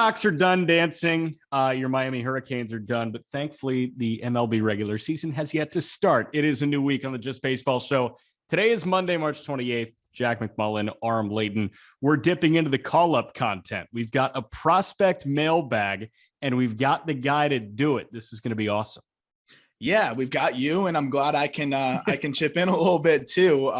Peacocks are done dancing. Your Miami Hurricanes are done, but thankfully the MLB regular season has yet to start. It is a new week on the Just Baseball Show. Today is Monday, March 28th. Jack McMullen, Arm Layton. We're dipping into the call-up content. We've got a prospect mailbag, and we've got the guy to do it. This is going to be awesome. Yeah, we've got you, and I'm glad I can chip in a little bit too.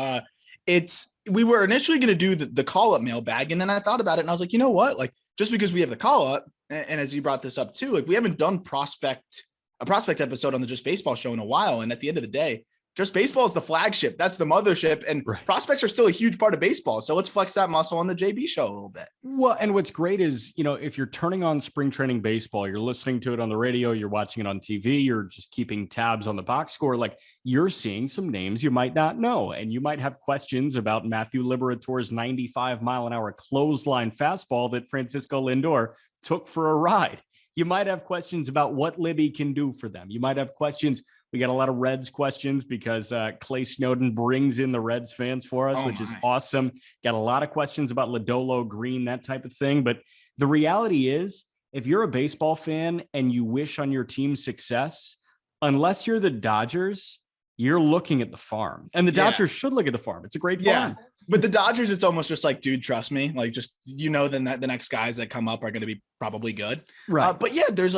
We were initially going to do the call-up mailbag, and then I thought about it, and I was like, you know what? Like, just because we have the call-up, and as you brought this up too, like we haven't done a prospect episode on the Just Baseball Show in a while, and at the end of the day, Just Baseball is the flagship. That's the mothership. And right. Prospects are still a huge part of baseball. So let's flex that muscle on the JB Show a little bit. Well, and what's great is, if you're turning on spring training baseball, you're listening to it on the radio, you're watching it on TV, you're just keeping tabs on the box score, like you're seeing some names you might not know. And you might have questions about Matthew Liberator's 95-mile-an-hour clothesline fastball that Francisco Lindor took for a ride. You might have questions about what Libby can do for them. You might have questions. We got a lot of Reds questions because Clay Snowden brings in the Reds fans for us, which is awesome. Got a lot of questions about Lodolo, Greene, that type of thing. But the reality is, if you're a baseball fan and you wish on your team's success, unless you're the Dodgers, you're looking at the farm. And the Dodgers should look at the farm. It's a great farm. But the Dodgers, it's almost just like, dude, trust me. Like, just, then the next guys that come up are going to be probably good. Right. But yeah, there's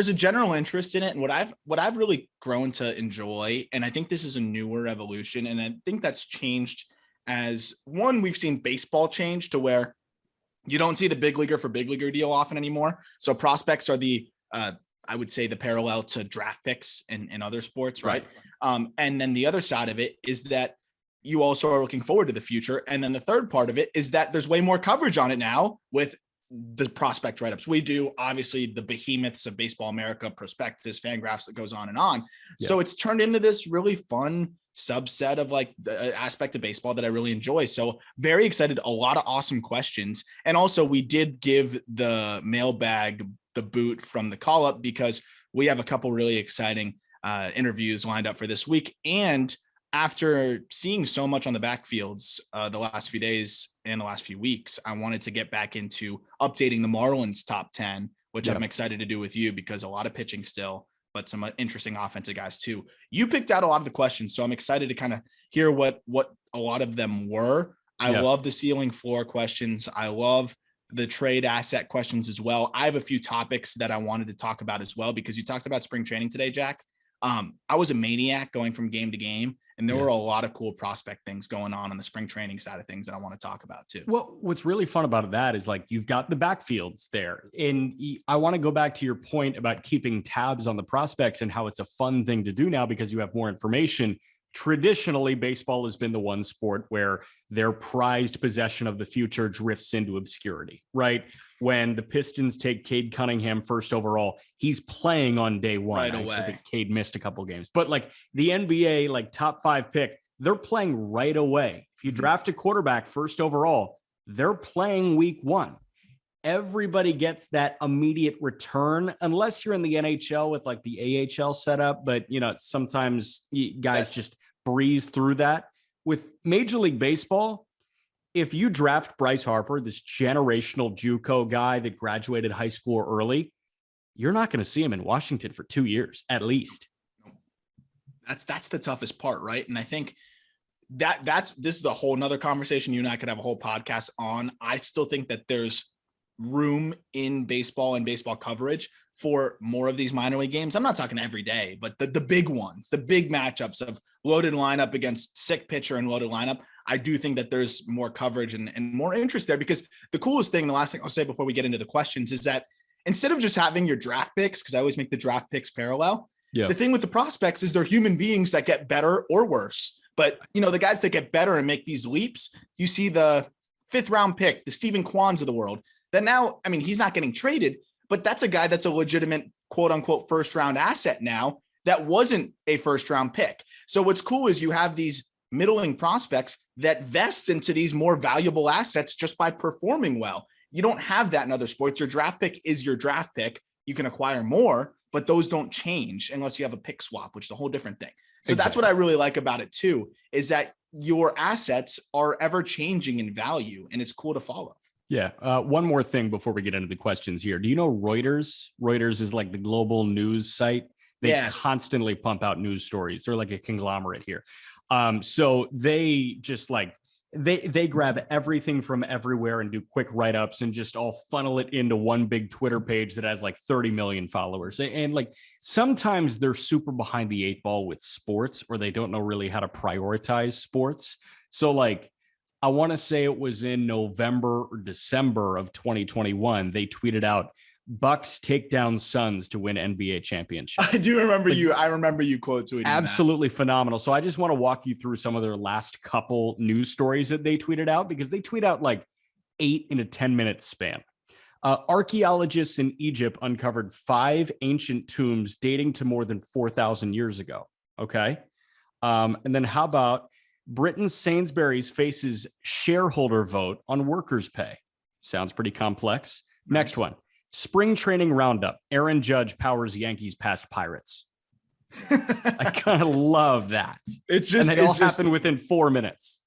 a general interest in it. And what I've really grown to enjoy, and I think this is a newer evolution, and I think that's changed as one, we've seen baseball change to where you don't see the big leaguer for big leaguer deal often anymore. So prospects are I would say the parallel to draft picks in other sports. Right. And then the other side of it is that you also are looking forward to the future. And then the third part of it is that there's way more coverage on it now with the prospect write-ups. We do obviously the behemoths of Baseball America, Prospectus, Fangraphs, that goes on and on. Yeah. So it's turned into this really fun subset of like the aspect of baseball that I really enjoy. So very excited. A lot of awesome questions. And also we did give the mailbag the boot from the call up because we have a couple really exciting interviews lined up for this week. And after seeing so much on the backfields the last few days and the last few weeks, I wanted to get back into updating the Marlins top 10, which I'm excited to do with you because a lot of pitching still, but some interesting offensive guys too. You picked out a lot of the questions, so I'm excited to kind of hear what a lot of them were. I love the ceiling floor questions. I love the trade asset questions as well. I have a few topics that I wanted to talk about as well because you talked about spring training today, Jack. I was a maniac going from game to game. And there were a lot of cool prospect things going on the spring training side of things that I want to talk about too. Well, what's really fun about that is like, you've got the backfields there. And I want to go back to your point about keeping tabs on the prospects and how it's a fun thing to do now because you have more information. Traditionally, baseball has been the one sport where their prized possession of the future drifts into obscurity, right? When the Pistons take Cade Cunningham first overall, he's playing on day one. Right away. I think Cade missed a couple of games, but like the NBA, like top 5 pick, they're playing right away. If you draft a quarterback first overall, they're playing week 1. Everybody gets that immediate return unless you're in the NHL with like the AHL setup. But, sometimes guys just breeze through that. With Major League Baseball, if you draft Bryce Harper, this generational JUCO guy that graduated high school early, you're not going to see him in Washington for 2 years, at least. That's the toughest part, right? And I think this is a whole nother conversation. You and I could have a whole podcast on. I still think that there's room in baseball and baseball coverage for more of these minor league games. I'm not talking every day, but the big ones, the big matchups of loaded lineup against sick pitcher and loaded lineup. I do think that there's more coverage and more interest there because the coolest thing, the last thing I'll say before we get into the questions is that instead of just having your draft picks, because I always make the draft picks parallel, the thing with the prospects is they're human beings that get better or worse. But, the guys that get better and make these leaps, you see the 5th round pick, the Stephen Kwans of the world, that now, he's not getting traded, but that's a guy that's a legitimate quote unquote first round asset now that wasn't a first round pick. So what's cool is you have these middling prospects that vest into these more valuable assets just by performing well. You don't have that in other sports. Your draft pick is your draft pick. You can acquire more, but those don't change unless you have a pick swap, which is a whole different thing. So That's what I really like about it too, is that your assets are ever changing in value and it's cool to follow. Yeah. One more thing before we get into the questions here. Do you know Reuters? Reuters is like the global news site. They Yes. constantly pump out news stories. They're like a conglomerate here. So they just like they grab everything from everywhere and do quick write-ups and just all funnel it into one big Twitter page that has like 30 million followers. And like sometimes they're super behind the eight ball with sports, or they don't know really how to prioritize sports. So like I want to say it was in November or December of 2021, they tweeted out, Bucks take down Suns to win NBA championship. I do remember I remember you quote tweeting absolutely that. Phenomenal. So I just want to walk you through some of their last couple news stories that they tweeted out, because they tweet out like 8 in a 10-minute span. Archaeologists in Egypt uncovered 5 ancient tombs dating to more than 4,000 years ago. Okay. And then how about Britain's Sainsbury's faces shareholder vote on workers' pay? Sounds pretty complex. Nice. Next one. Spring training roundup. Aaron Judge powers Yankees past Pirates. I kind of love that. It's just, and it all happened within 4 minutes.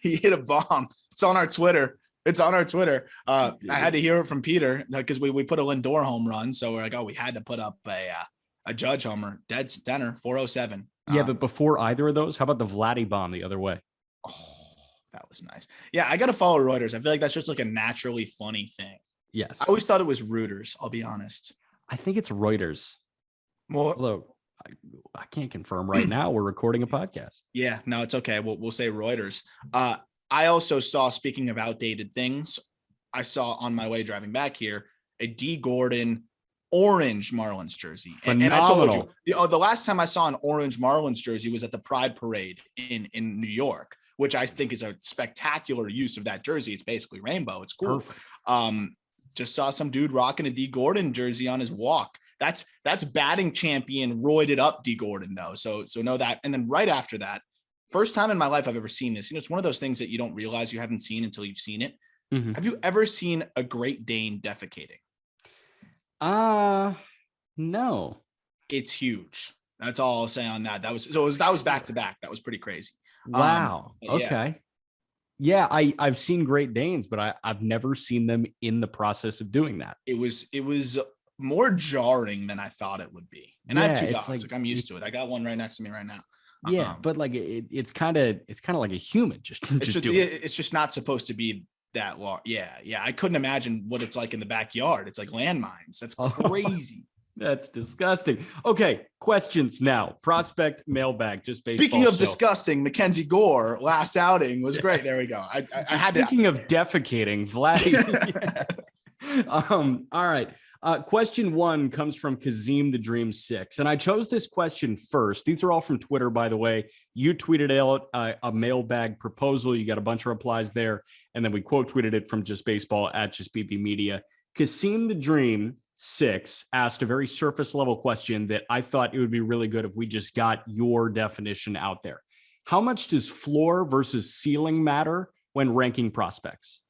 He hit a bomb. It's on our Twitter. I had to hear it from Peter because we put a Lindor home run. So we're like, oh, we had to put up a Judge homer. Dead center, 407. Yeah, but before either of those, how about the Vladdy bomb the other way? Oh, that was nice. Yeah, I got to follow Reuters. I feel like that's just like a naturally funny thing. Yes. I always thought it was Reuters, I'll be honest. I think it's Reuters. Well, although I can't confirm right now. We're recording a podcast. Yeah, no, it's okay. We'll say Reuters. I also saw, speaking of outdated things, I saw on my way driving back here, a D. Gordon orange Marlins jersey. And I told you, the last time I saw an orange Marlins jersey was at the Pride Parade in New York, which I think is a spectacular use of that jersey. It's basically rainbow. It's cool. Perfect. Just saw some dude rocking a D. Gordon jersey on his walk. That's batting champion, roided up D. Gordon though. So know that. And then right after that, first time in my life I've ever seen this. You know, it's one of those things that you don't realize you haven't seen until you've seen it. Mm-hmm. Have you ever seen a Great Dane defecating? No. It's huge. That's all I'll say on that. That was back to back. That was pretty crazy. Wow. Okay. Yeah, I've seen Great Danes, but I've never seen them in the process of doing that. It was more jarring than I thought it would be. And I have 2 dogs. Like I'm used to it. I got one right next to me right now. Yeah, but like it's kind of like a human just doing it. It's just not supposed to be that large. Yeah. I couldn't imagine what it's like in the backyard. It's like landmines. That's crazy. That's disgusting. Okay, questions now. Prospect mailbag, just baseball. Speaking of disgusting, MacKenzie Gore last outing was great. There we go. I had to. Speaking of defecating, Vladdy. All right. Question 1 comes from Kazim the Dream 6. And I chose this question first. These are all from Twitter, by the way. You tweeted out a mailbag proposal. You got a bunch of replies there. And then we quote tweeted it from Just Baseball at Just BB Media. Kazim the Dream 6 asked a very surface level question that I thought it would be really good if we just got your definition out there. How much does floor versus ceiling matter when ranking prospects?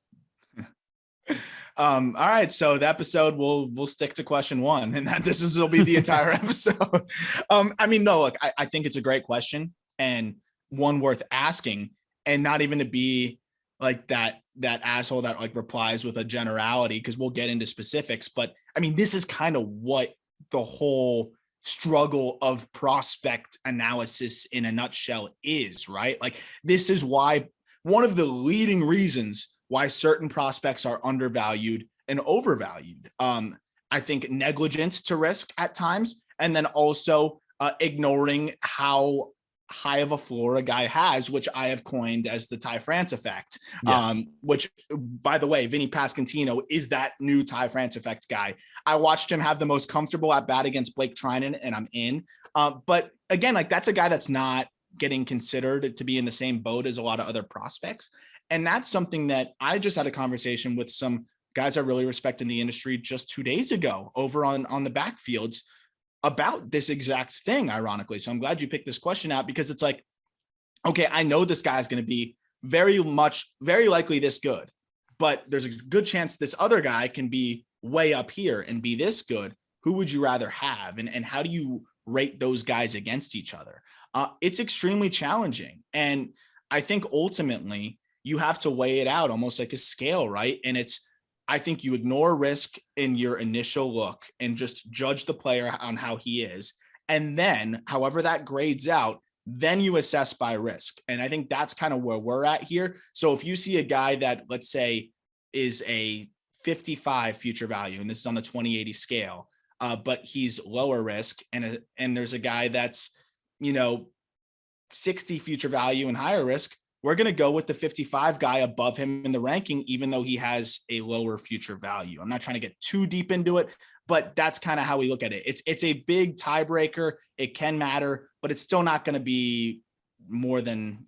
All right, so the episode we'll stick to question 1, and that will be the entire episode. I mean, no, look, I think it's a great question and one worth asking, and not even to be like that asshole that like replies with a generality, because we'll get into specifics. But I mean, this is kind of what the whole struggle of prospect analysis in a nutshell is, right? Like this is why one of the leading reasons why certain prospects are undervalued and overvalued. I think negligence to risk at times, and then also ignoring how high of a floor a guy has, which I have coined as the Ty France effect. Yeah. Which, by the way, Vinny Pasquantino is that new Ty France effect guy. I watched him have the most comfortable at bat against Blake Trinan, and I'm in. But again, like that's a guy that's not getting considered to be in the same boat as a lot of other prospects. And that's something that I just had a conversation with some guys I really respect in the industry just 2 days ago over on the backfields about this exact thing, ironically. So I'm glad you picked this question out, because it's like, okay, I know this guy's going to be very likely this good, but there's a good chance this other guy can be way up here and be this good. Who would you rather have? And how do you rate those guys against each other? It's extremely challenging. And I think ultimately you have to weigh it out almost like a scale, right? And I think you ignore risk in your initial look and just judge the player on how he is. And then however that grades out, then you assess by risk. And I think that's kind of where we're at here. So if you see a guy that, let's say, is a 55 future value, and this is on the 20/80 scale, but he's lower risk, and there's a guy that's, 60 future value and higher risk, we're going to go with the 55 guy above him in the ranking, even though he has a lower future value. I'm not trying to get too deep into it, but that's kind of how we look at it. It's a big tiebreaker. It can matter, but it's still not going to be more than,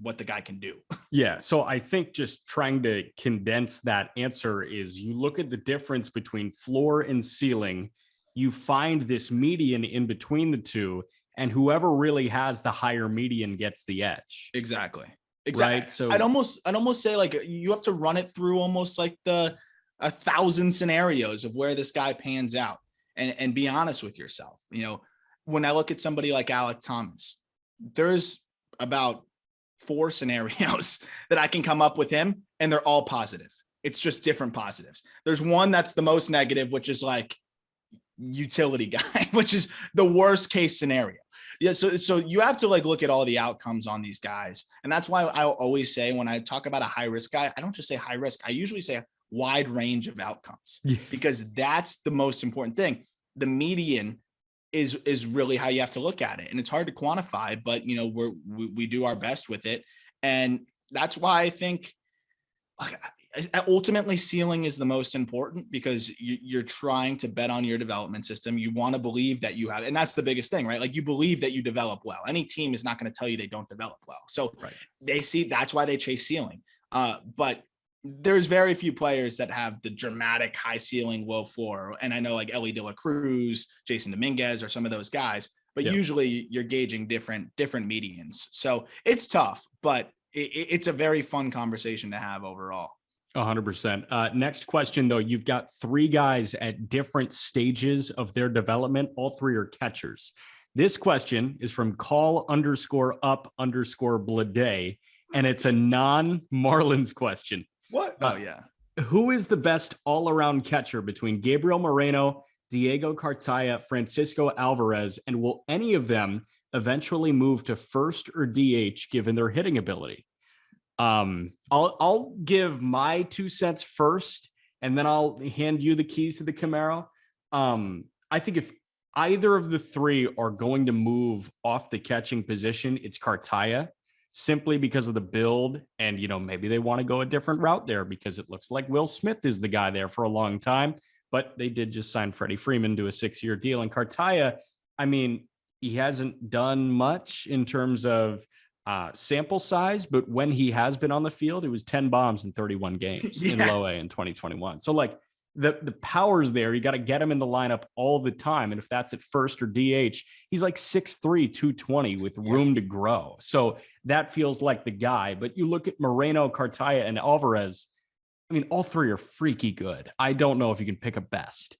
what the guy can do. Yeah. So I think just trying to condense that answer is you look at the difference between floor and ceiling, you find this median in between the two, and whoever really has the higher median gets the edge. Exactly. Right. So I'd almost say like you have to run it through almost like 1,000 scenarios of where this guy pans out and be honest with yourself. When I look at somebody like Alec Thomas, there's about 4 scenarios that I can come up with him, and they're all positive. It's just different positives. There's one that's the most negative, which is like utility guy, which is the worst case scenario. Yeah. So you have to like look at all the outcomes on these guys. And that's why I'll always say, when I talk about a high risk guy, I don't just say high risk. I usually say a wide range of outcomes, because that's the most important thing. The median is really how you have to look at it. And it's hard to quantify, but we do our best with it. And that's why I think ultimately ceiling is the most important, because you're trying to bet on your development system. You want to believe that you have, and that's the biggest thing, right? Like you believe that you develop well. Any team is not going to tell you they don't develop well. So They see, that's why they chase ceiling. But there's very few players that have the dramatic high ceiling, low floor. And I know like Elly De La Cruz, Jason Dominguez, or some of those guys, but usually you're gauging different medians. So it's tough, but it's a very fun conversation to have overall. 100%. Next question, though. You've got 3 guys at different stages of their development. All 3 are catchers. This question is from call_up_Blade, and it's a non-Marlins question. What? Oh, yeah. Who is the best all-around catcher between Gabriel Moreno, Diego Cartaya, Francisco Alvarez, and will any of them eventually move to first or DH given their hitting ability? I'll give my 2 cents first, and then I'll hand you the keys to the Camaro. I think if either of the 3 are going to move off the catching position, it's Cartaya, simply because of the build. And, maybe they want to go a different route there because it looks like Will Smith is the guy there for a long time, but they did just sign Freddie Freeman to a 6-year deal. And Cartaya, I mean, he hasn't done much in terms of sample size, but when he has been on the field, it was 10 bombs in 31 games in low A in 2021. So like the power's there. You got to get him in the lineup all the time. And if that's at first or DH, he's like 6'3", 220 with room to grow. So that feels like the guy. But you look at Moreno, Cartaya, and Alvarez, I mean, all 3 are freaky good. I don't know if you can pick a best.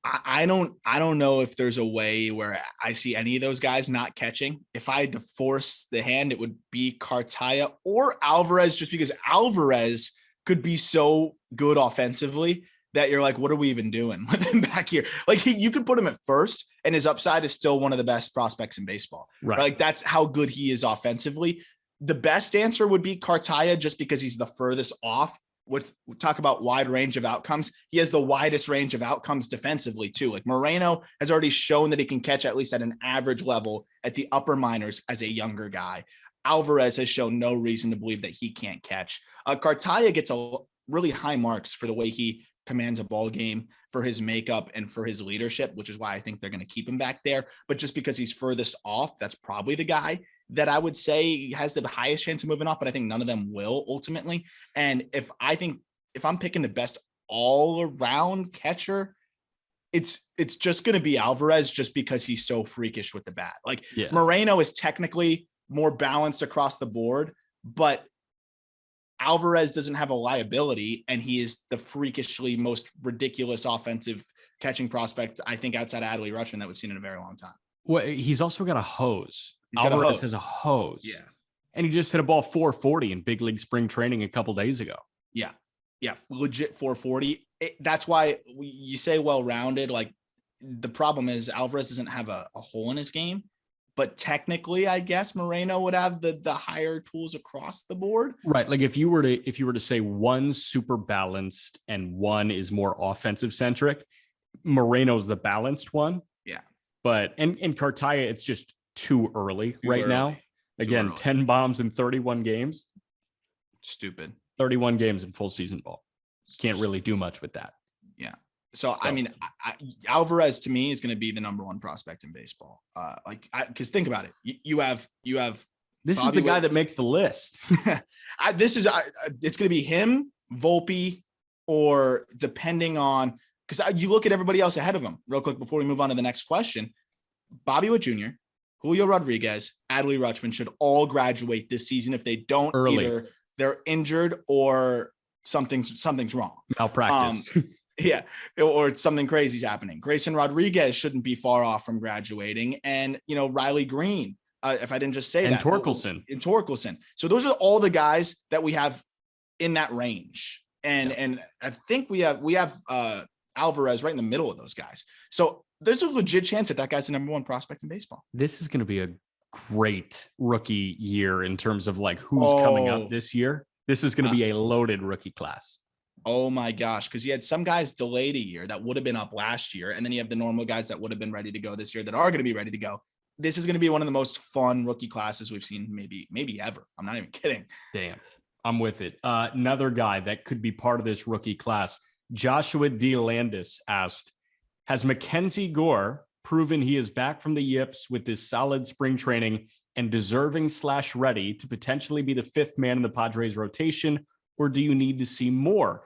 I don't know if there's a way where I see any of those guys not catching. If I had to force the hand, it would be Cartaya or Alvarez, just because Alvarez could be so good offensively that you're like, what are we even doing with him back here? Like you could put him at first and his upside is still one of the best prospects in baseball. Right? Like that's how good he is offensively. The best answer would be Cartaya, just because he's the furthest off. We talk about wide range of outcomes. He has the widest range of outcomes defensively too. Like Moreno has already shown that he can catch at least at an average level at the upper minors as a younger guy. Alvarez has shown no reason to believe that he can't catch. Cartaya gets a really high marks for the way he commands a ball game, for his makeup, and for his leadership, which is why I think they're going to keep him back there. But just because he's furthest off, that's probably the guy that I would say has the highest chance of moving up, but I think none of them will ultimately. And if I'm picking the best all around catcher, it's just going to be Alvarez, just because he's so freakish with the bat. Like Moreno is technically more balanced across the board, but Alvarez doesn't have a liability, and he is the freakishly most ridiculous offensive catching prospect, I think, outside of Adley Rutschman that we've seen in a very long time. Well, he's also got a hose. Alvarez has a hose. Yeah. And he just hit a ball 440 in big league spring training a couple days ago. Yeah. Yeah. Legit 440. That's why you say well-rounded. Like, the problem is Alvarez doesn't have a hole in his game, but technically I guess Moreno would have the higher tools across the board. Right. Like if you were to say one's super balanced and one is more offensive centric, Moreno's the balanced one. Yeah. But and Cartaya, it's just too early now. Again, 10 bombs in 31 games. Stupid. 31 games in full season ball. Can't really do much with that. Yeah. So, I mean, Alvarez to me is going to be the number one prospect in baseball. Because think about it. You have. This is the guy that makes the list. It's going to be him, Volpe, or depending on, because you look at everybody else ahead of him real quick before we move on to the next question. Bobby Witt Jr., Julio Rodriguez, Adley Rutschman should all graduate this season. If they don't, either they're injured or something's wrong. Malpractice. Yeah, or something crazy is happening. Grayson Rodriguez shouldn't be far off from graduating, and Riley Greene. If I didn't just say that, and Torkelson. So those are all the guys that we have in that range, and I think we have Alvarez right in the middle of those guys. So there's a legit chance that guy's the number one prospect in baseball. This is going to be a great rookie year in terms of like who's coming up this year. This is going to be a loaded rookie class. Oh my gosh. Because you had some guys delayed a year that would have been up last year. And then you have the normal guys that would have been ready to go this year that are going to be ready to go. This is going to be one of the most fun rookie classes we've seen maybe ever. I'm not even kidding. Damn. I'm with it. Another guy that could be part of this rookie class, Joshua D. Landis asked, has MacKenzie Gore proven he is back from the yips with this solid spring training and deserving/ready to potentially be the fifth man in the Padres rotation, or do you need to see more?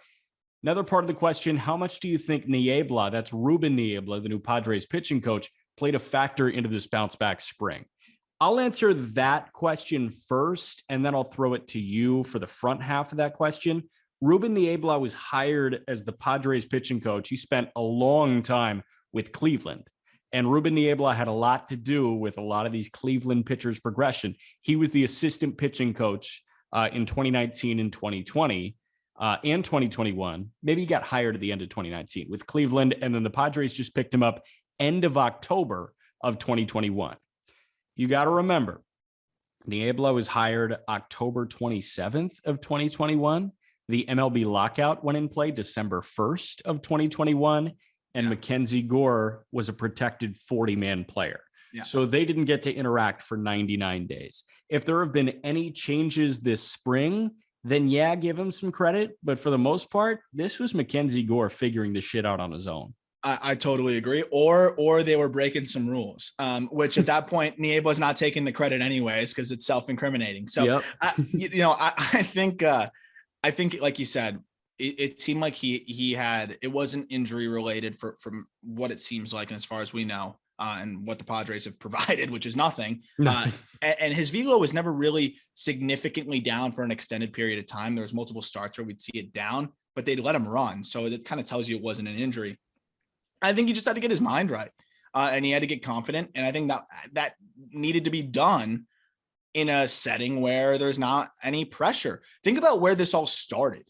Another part of the question, how much do you think Niebla, that's Ruben Niebla, the new Padres pitching coach, played a factor into this bounce back spring? I'll answer that question first, and then I'll throw it to you for the front half of that question. Ruben Niebla was hired as the Padres pitching coach. He spent a long time with Cleveland, and Ruben Niebla had a lot to do with a lot of these Cleveland pitchers' progression. He was the assistant pitching coach in 2019 and 2020 and 2021. Maybe he got hired at the end of 2019 with Cleveland, and then the Padres just picked him up end of October of 2021. You got to remember, Niebla was hired October 27th of 2021. The MLB lockout went in play December 1st of 2021, and MacKenzie Gore was a protected 40-man player. Yeah. So they didn't get to interact for 99 days. If there have been any changes this spring, then give him some credit. But for the most part, this was MacKenzie Gore figuring this shit out on his own. I totally agree. Or they were breaking some rules, which at that point, Niebla's not taking the credit anyways, because it's self-incriminating. So, I think, like you said, it seemed like he had, it wasn't injury related from what it seems like. And as far as we know, and what the Padres have provided, which is nothing. And his velo was never really significantly down for an extended period of time. There was multiple starts where we'd see it down, but they'd let him run. So it kind of tells you it wasn't an injury. I think he just had to get his mind right. And he had to get confident. And I think that needed to be done in a setting where there's not any pressure. Think about where this all started.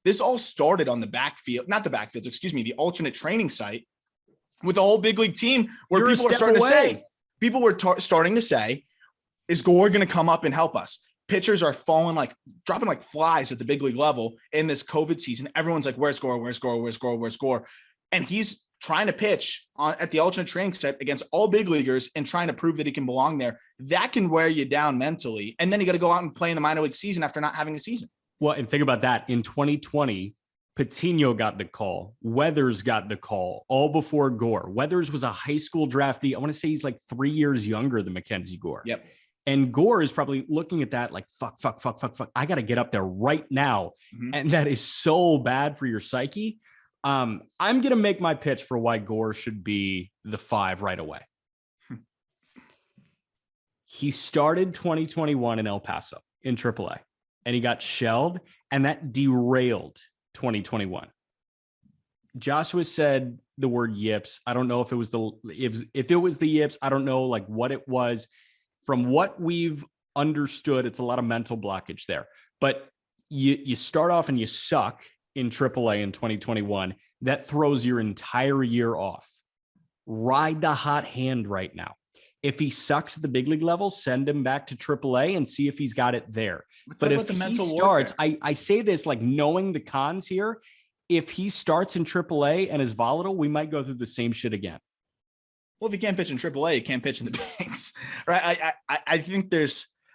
This all started on the the alternate training site with the whole big league team where people were starting to say, is Gore going to come up and help us? Pitchers are dropping like flies at the big league level in this COVID season. Everyone's like, where's Gore? Where's Gore? Where's Gore? Where's Gore? And he's trying to pitch at the alternate training site against all big leaguers and trying to prove that he can belong there. That can wear you down mentally. And then you got to go out and play in the minor league season after not having a season. Well, and think about that. In 2020, Patino got the call. Weathers got the call all before Gore. Weathers was a high school draftee. I want to say he's like 3 years younger than MacKenzie Gore. Yep. And Gore is probably looking at that like, fuck. I got to get up there right now. Mm-hmm. And that is so bad for your psyche. I'm going to make my pitch for why Gore should be the 5 right away. He started 2021 in El Paso in AAA, and he got shelled, and that derailed 2021. Joshua said the word yips. I don't know if it was if it was the yips. I don't know like what it was. From what we've understood. It's a lot of mental blockage there. But you start off and you suck in AAA in 2021. That throws your entire year off. Ride the hot hand right now. If he sucks at the big league level, send him back to AAA and see if he's got it there. But if he starts, I say this like knowing the cons here, if he starts in AAA and is volatile, we might go through the same shit again. Well, if you can't pitch in AAA, you can't pitch in the bigs, right? I think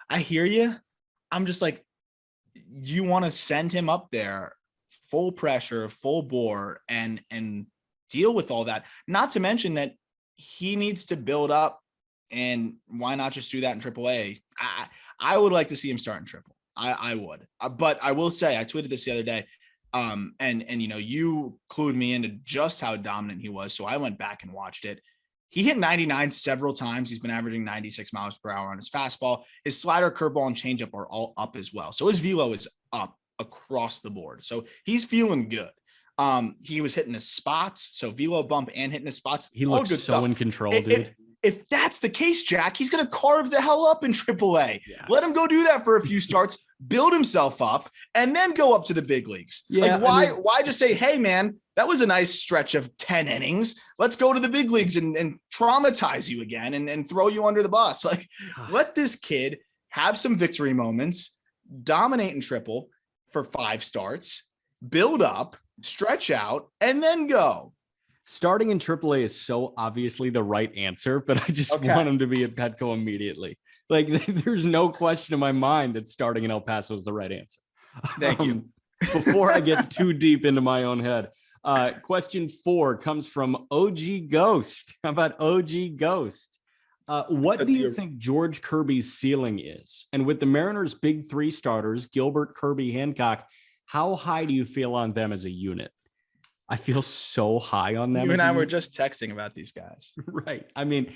I hear you. I'm just like, you want to send him up there, full pressure, full bore, and deal with all that. Not to mention that he needs to build up, and why not just do that in AAA? I would like to see him start in triple. I would, but I will say, I tweeted this the other day. And you clued me into just how dominant he was. So I went back and watched it. He hit 99 several times. He's been averaging 96 miles per hour on his fastball. His slider, curveball, and changeup are all up as well. So his velo is up across the board. So he's feeling good. He was hitting his spots. So velo bump and hitting his spots. He looks so stuff. In control, dude. If that's the case, Jack, he's going to carve the hell up in AAA. Yeah. Let him go do that for a few starts, build himself up, and then go up to the big leagues. Yeah, like why just say, hey, man, that was a nice stretch of 10 innings. Let's go to the big leagues and traumatize you again and throw you under the bus. Like, let this kid have some victory moments, dominate in triple for 5 starts, build up, stretch out, and then go. Starting in AAA is so obviously the right answer, but I just want him to be at Petco immediately. Like, there's no question in my mind that starting in El Paso is the right answer. Thank you. Before I get too deep into my own head, question 4 comes from OG Ghost. How about OG Ghost? What do you think George Kirby's ceiling is? And with the Mariners' big 3 starters, Gilbert, Kirby, Hancock, how high do you feel on them as a unit? I feel so high on them. You and I were just texting about these guys. Right. I mean,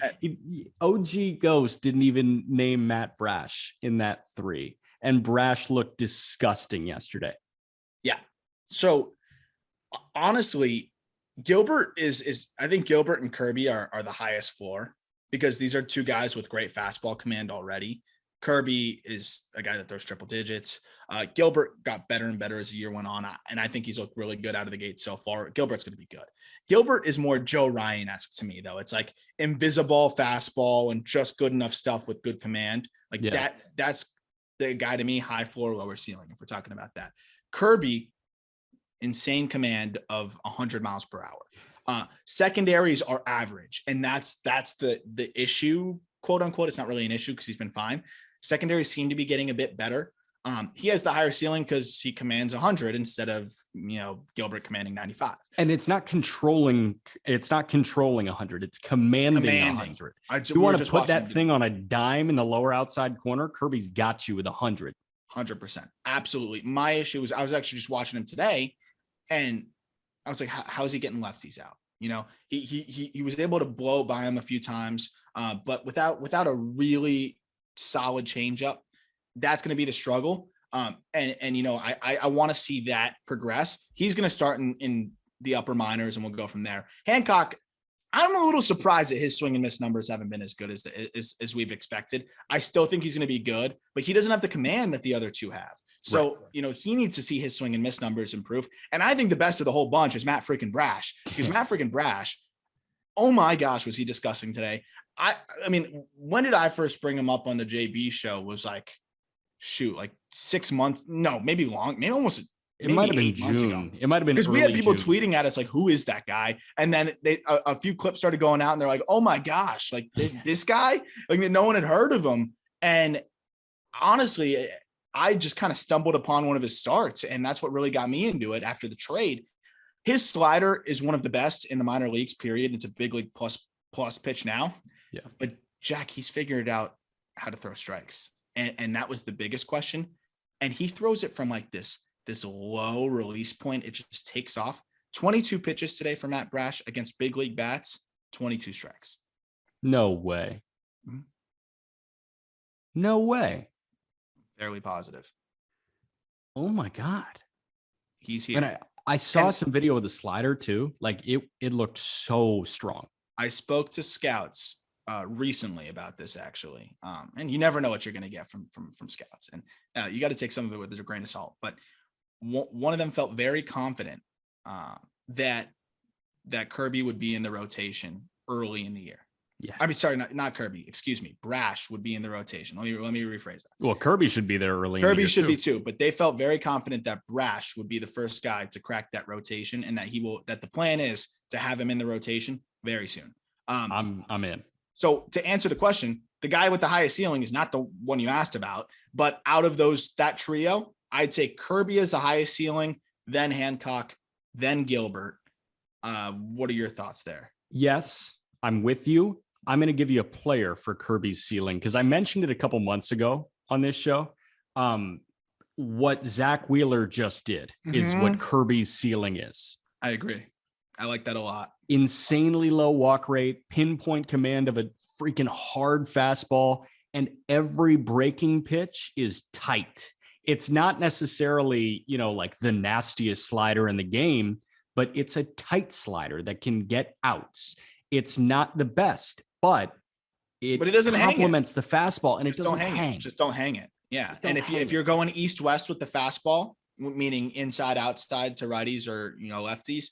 OG Ghost didn't even name Matt Brash in that 3. And Brash looked disgusting yesterday. Yeah. So honestly, Gilbert is I think Gilbert and Kirby are the highest floor, because these are 2 guys with great fastball command already. Kirby is a guy that throws triple digits. Gilbert got better and better as the year went on, and I think he's looked really good out of the gate so far. Gilbert's going to be good. Gilbert is more Joe Ryan-esque to me, though. It's like invisible fastball and just good enough stuff with good command. Like that's the guy to me, high floor, lower ceiling, if we're talking about that. Kirby, insane command of 100 miles per hour. Secondaries are average, and that's the issue, quote unquote. It's not really an issue because he's been fine. Secondaries seem to be getting a bit better. He has the higher ceiling because he commands 100 instead of, Gilbert commanding 95. And it's not controlling 100. It's commanding 100. You want to put that thing on a dime in the lower outside corner, Kirby's got you with 100. 100%. Absolutely. My issue was I was actually just watching him today, and I was like, how's he getting lefties out? He was able to blow by him a few times, but without a really solid changeup. That's going to be the struggle. I want to see that progress. He's going to start in the upper minors, and we'll go from there. Hancock, I'm a little surprised that his swing and miss numbers haven't been as good as we've expected. I still think he's going to be good, but he doesn't have the command that the other 2 have. So, right. He needs to see his swing and miss numbers improve. And I think the best of the whole bunch is Matt freaking Brash, because Matt freaking Brash, oh my gosh, was he disgusting today. I mean, when did I first bring him up on the JB show? Was like 6 months. No, maybe long, maybe almost. It might have been June. It might have been because we had people June. tweeting at us like, "Who is that guy?" And then a few clips started going out, and they're like, "Oh my gosh, like this guy!" Like no one had heard of him. And honestly, I just kind of stumbled upon one of his starts, and that's what really got me into it after the trade. His slider is one of the best in the minor leagues. Period. It's a big league plus pitch now. Yeah, but Jack, he's figured out how to throw strikes, and that was the biggest question. And he throws it from like this low release point. It just takes off. 22 pitches today for Matt Brash against big league bats, 22 strikes. No way. Mm-hmm. No way. Fairly positive. Oh my God. He's here. And I saw some video of the slider too. Like it looked so strong. I spoke to scouts recently about this actually. And you never know what you're going to get from scouts, and you got to take some of it with a grain of salt. But one of them felt very confident that Kirby would be in the rotation early in the year. Yeah. I mean, sorry, not Kirby. Excuse me. Brash would be in the rotation. Let me rephrase that. Well, Kirby should be there early. Kirby should be too, but they felt very confident that Brash would be the first guy to crack that rotation, and that the plan is to have him in the rotation very soon. I'm in. So to answer the question, the guy with the highest ceiling is not the one you asked about, but out of that trio, I'd say Kirby is the highest ceiling, then Hancock, then Gilbert. What are your thoughts there? Yes, I'm with you. I'm going to give you a player for Kirby's ceiling because I mentioned it a couple months ago on this show. What Zach Wheeler just did is what Kirby's ceiling is. I agree. I like that a lot. Insanely low walk rate, pinpoint command of a freaking hard fastball, and every breaking pitch is tight. It's not necessarily, like the nastiest slider in the game, but it's a tight slider that can get outs. It's not the best, but it doesn't complements the fastball, and it doesn't hang. Just don't hang it. Yeah. And if you're going east-west with the fastball, meaning inside, outside to righties or, lefties,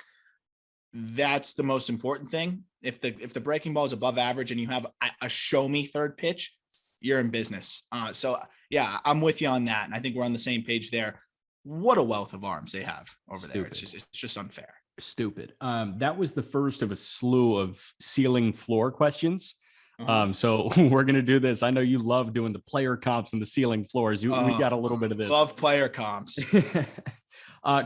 that's the most important thing. If the breaking ball is above average and you have a show me third pitch, you're in business. So yeah, I'm with you on that. And I think we're on the same page there. What a wealth of arms they have over there. It's just unfair. Stupid. That was the first of a slew of ceiling floor questions. So we're going to do this. I know you love doing the player comps and the ceiling floors. We got a little bit of this. Love player comps.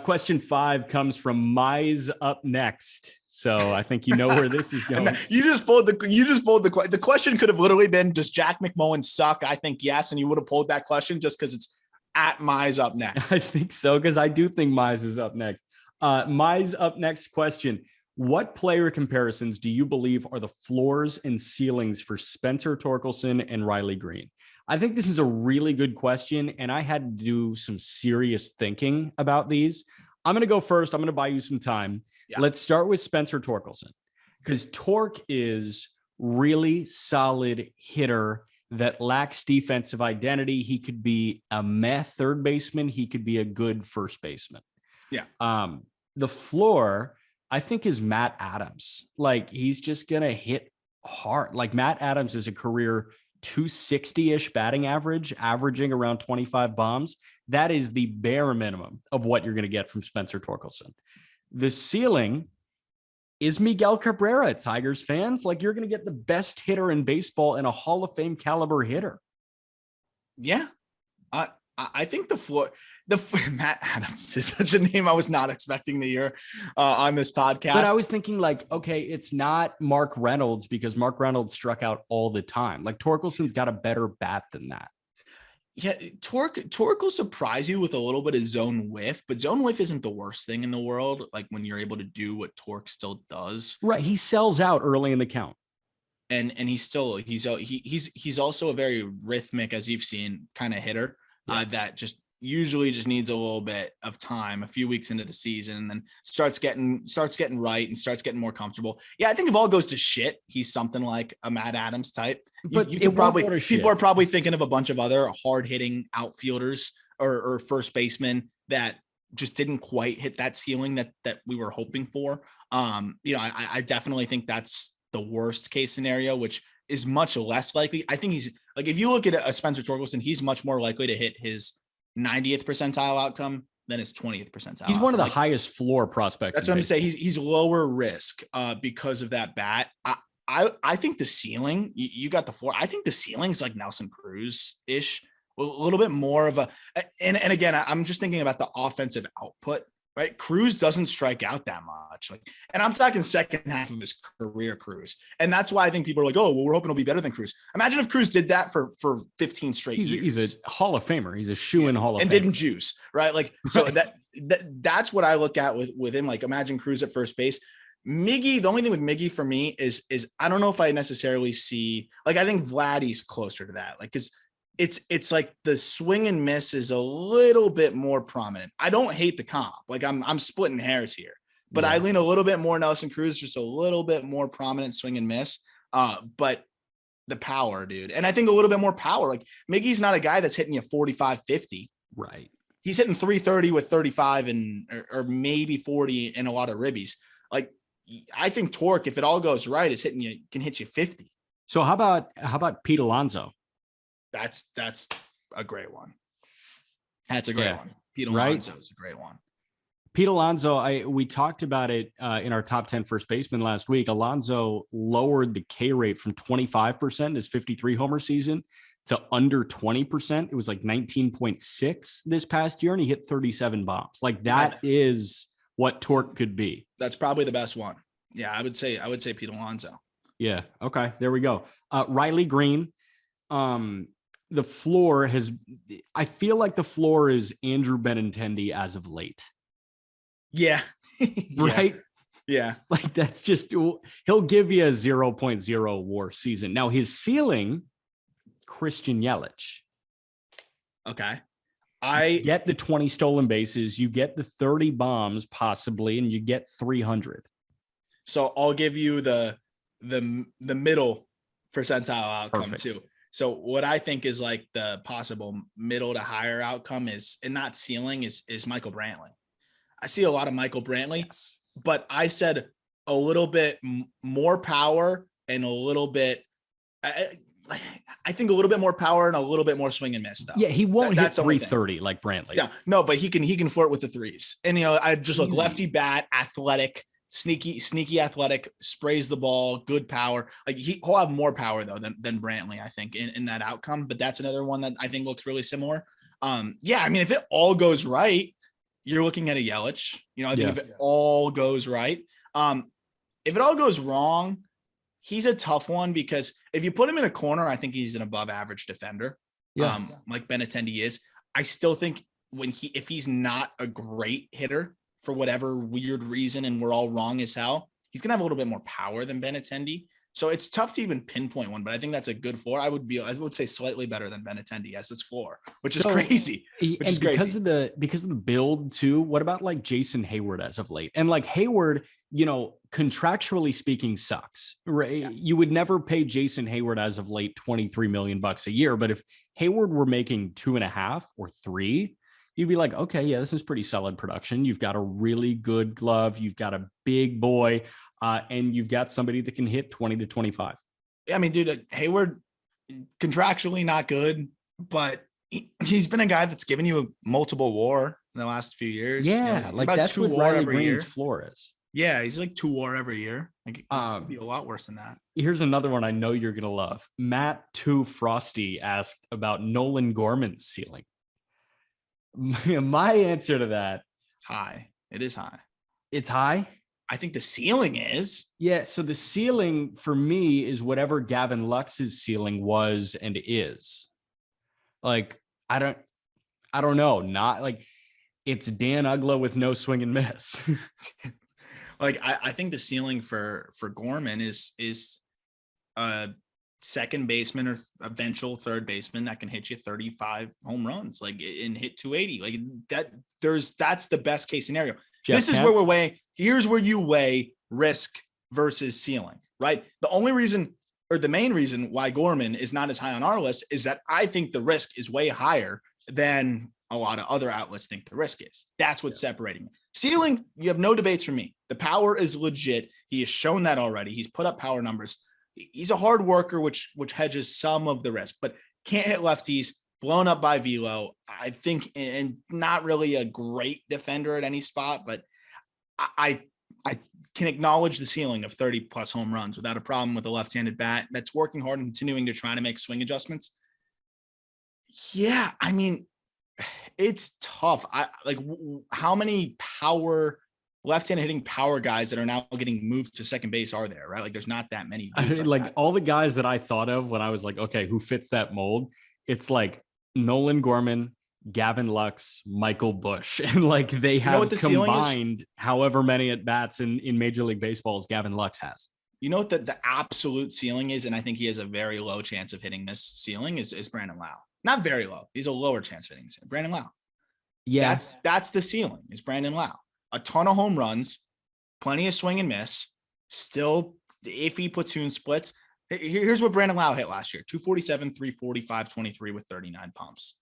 Question 5 comes from Mize Up Next. So I think you know where this is going. You just pulled the question could have literally been, does Jack McMullen suck? I think yes. And you would have pulled that question just because it's at Mize Up Next. I think so, because I do think Mize is up next. Mize Up Next question. What player comparisons do you believe are the floors and ceilings for Spencer Torkelson and Riley Greene? I think this is a really good question, and I had to do some serious thinking about these. I'm going to go first. I'm going to buy you some time. Yeah. Let's start with Spencer Torkelson, because Tork is really solid hitter that lacks defensive identity. He could be a meh third baseman. He could be a good first baseman. Yeah. The floor, I think, is Matt Adams. Like, he's just going to hit hard. Like, Matt Adams is a career 260-ish batting average, averaging around 25 bombs. That is the bare minimum of what you're going to get from Spencer Torkelson. The ceiling is Miguel Cabrera, Tigers fans. Like, you're going to get the best hitter in baseball and a Hall of Fame caliber hitter. Yeah. I think the floor, Matt Adams is such a name I was not expecting to hear on this podcast. But I was thinking, like, okay, it's not Mark Reynolds, because Mark Reynolds struck out all the time. Like, Torkelson's got a better bat than that. Yeah, Tork will surprise you with a little bit of zone whiff, but zone whiff isn't the worst thing in the world. Like, when you're able to do what Tork still does. Right. He sells out early in the count. And he's also a very rhythmic, as you've seen, kind of hitter. That just usually just needs a little bit of time, a few weeks into the season, and then starts getting right and starts getting more comfortable. Yeah, I think if all goes to shit, he's something like a Matt Adams type. But you could probably, people are probably thinking of a bunch of other hard hitting outfielders or first basemen that just didn't quite hit that ceiling that we were hoping for. I definitely think that's the worst case scenario, which is much less likely. I think he's like, if you look at a Spencer Torkelson, he's much more likely to hit his 90th percentile outcome than his 20th percentile. He's one of the highest floor prospects. That's what I'm saying. He's lower risk because of that bat. I think the ceiling, you got the floor. I think the ceiling's like Nelson Cruz-ish, a little bit more of and again, I'm just thinking about the offensive output. Right, Cruz doesn't strike out that much, and I'm talking second half of his career, Cruz, and that's why I think people are like, "Oh, well, we're hoping he'll be better than Cruz." Imagine if Cruz did that for 15 straight years. He's a Hall of Famer. He's a shoe-in Hall of Famer, and didn't juice, right? Like, so that's what I look at with him. Like, imagine Cruz at first base. Miggy, the only thing with Miggy for me is I don't know if I necessarily see, like, I think Vladdy's closer to that, like, because it's like the swing and miss is a little bit more prominent. I don't hate the comp. Like, I'm splitting hairs here, but I lean a little bit more Nelson Cruz, just a little bit more prominent swing and miss. But the power, dude. And I think a little bit more power. Like Miggy's not a guy that's hitting you 45, 50. Right. He's hitting 330 with 35 or maybe 40 and a lot of ribbies. Like I think Torque, if it all goes right, is can hit you 50. So how about Pete Alonso? That's a great one. That's a great one. Pete Alonso is a great one. Pete Alonso, we talked about it in our top 10 first baseman last week. Alonso lowered the K rate from 25% his 53 homer season to under 20%. It was like 19.6 this past year, and he hit 37 bombs. Like that is what Torque could be. That's probably the best one. Yeah, I would say Pete Alonso. Yeah. Okay. There we go. Riley Greene. The floor I feel like the floor is Andrew Benintendi as of late. Yeah. Right. Yeah. Like that's just, he'll give you a 0.0 WAR season. Now his ceiling, Christian Yelich. Okay. You get the 20 stolen bases, you get the 30 bombs possibly, and you get 300. So I'll give you the middle percentile outcome. Perfect. Too. So what I think is like the possible middle to higher outcome is, and not ceiling, is Michael Brantley. I see a lot of Michael Brantley, yes, but I said a little bit more power and a little bit, I think a little bit more power and a little bit more swing and miss though. Yeah, he won't hit 330 like Brantley. Yeah, no, but he can flirt with the threes. And I just look lefty bat, athletic, sneaky athletic, sprays the ball, good power. Like he'll have more power though than Brantley, I think, in that outcome. But that's another one that I think looks really similar. Yeah, I mean, if it all goes right, you're looking at a Yelich. I think if it all goes right. If it all goes wrong, he's a tough one because if you put him in a corner, I think he's an above average defender. Yeah. Like Benintendi is. I still think if he's not a great hitter for whatever weird reason, and we're all wrong as hell, he's gonna have a little bit more power than Benintendi. So it's tough to even pinpoint one, but I think that's a good floor. I would say slightly better than Benintendi as his floor, which is crazy. Because of the build too. What about like Jason Hayward as of late? And like Hayward, contractually speaking, sucks. Right? Yeah. You would never pay Jason Hayward as of late $23 million a year, but if Hayward were making 2.5 or 3, you'd be like, okay, yeah, this is pretty solid production. You've got a really good glove. You've got a big boy. And you've got somebody that can hit 20 to 25. Yeah, I mean, dude, Hayward, contractually not good, but he's been a guy that's given you a multiple WAR in the last few years. Yeah, like that's what Riley Greene's floor is. Yeah, he's like 2 WAR every year. Like, it could be a lot worse than that. Here's another one I know you're going to love. Matt 2 Frosty asked about Nolan Gorman's ceiling. My answer to that. High. It is high. It's high? I think the ceiling is. Yeah, so the ceiling for me is whatever Gavin Lux's ceiling was and is. Like, I don't know. Not like it's Dan Uggla with no swing and miss. Like, I think the ceiling for Gorman is a second baseman or eventual third baseman that can hit you 35 home runs, like, and hit 280. Like that. That's the best case scenario. This is where we're weighing. Here's where you weigh risk versus ceiling, right? The only reason, or the main reason why Gorman is not as high on our list is that I think the risk is way higher than a lot of other outlets think the risk is. That's what's separating it. Ceiling, you have no debates from me. The power is legit. He has shown that already. He's put up power numbers. He's a hard worker, which hedges some of the risk, but can't hit lefties, blown up by velo, I think, and not really a great defender at any spot, but I can acknowledge the ceiling of 30 plus home runs without a problem with a left-handed bat that's working hard and continuing to try to make swing adjustments. Yeah, I mean, it's tough. How many left-handed hitting power guys that are now getting moved to second base are there, right? Like there's not that many. Like all the guys that I thought of when I was like, okay, who fits that mold? It's like Nolan Gorman, Gavin Lux, Michael Busch, and like they have combined however many at bats in Major League Baseball as Gavin Lux has. You know what the absolute ceiling is, and I think he has a very low chance of hitting this ceiling is Brandon Lau. Not very low. He's a lower chance of hitting this. Brandon Lau. Yeah, that's the ceiling is Brandon Lau. A ton of home runs, plenty of swing and miss, still iffy platoon splits. Here's what Brandon Lau hit last year: 247, 345, 23 with 39 pumps,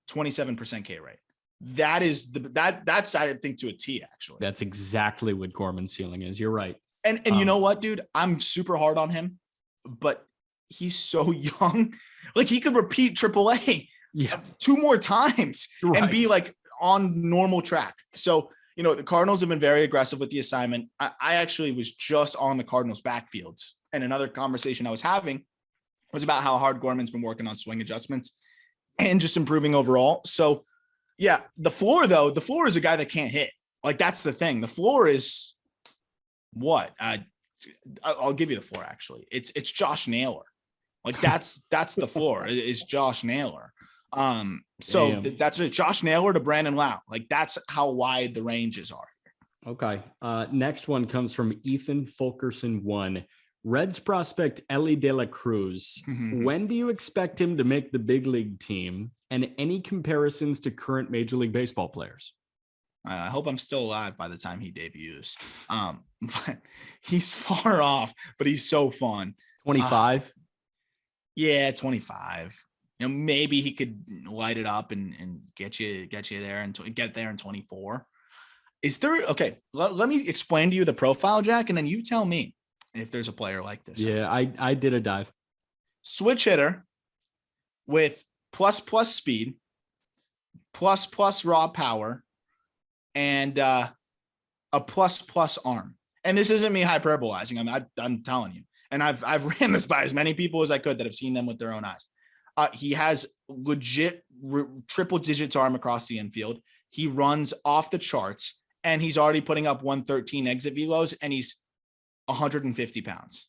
27% K rate. That's I think to a T actually. That's exactly what Gorman's ceiling is. You're right. And you know what, dude? I'm super hard on him, but he's so young. Like he could repeat AAA 2 more times and be like on normal track. So, the Cardinals have been very aggressive with the assignment. I actually was just on the Cardinals backfields, and another conversation I was having was about how hard Gorman's been working on swing adjustments and just improving overall. So yeah, the floor is a guy that can't hit. Like that's the thing. The floor is what? I'll give you the floor actually. It's Josh Naylor. Like that's the floor is Josh Naylor. So that's what Josh Naylor to Brandon Lau. Like that's how wide the ranges are. Okay. Next one comes from Ethan Fulkerson 1. Reds prospect Elly De La Cruz. Mm-hmm. When do you expect him to make the big league team? And any comparisons to current Major League Baseball players? I hope I'm still alive by the time he debuts. But he's far off, but he's so fun. 25. Yeah, 25. Maybe he could light it up and get you there and get there in 24. Is there okay? Let me explain to you the profile, Jack, and then you tell me if there's a player like this. Yeah, I did a dive. Switch hitter with plus speed, plus raw power, and a plus arm. And this isn't me hyperbolizing. I'm telling you. And I've ran this by as many people as I could that have seen them with their own eyes. He has legit triple digits arm across the infield. He runs off the charts, and he's already putting up 113 exit velos, and he's 150 pounds.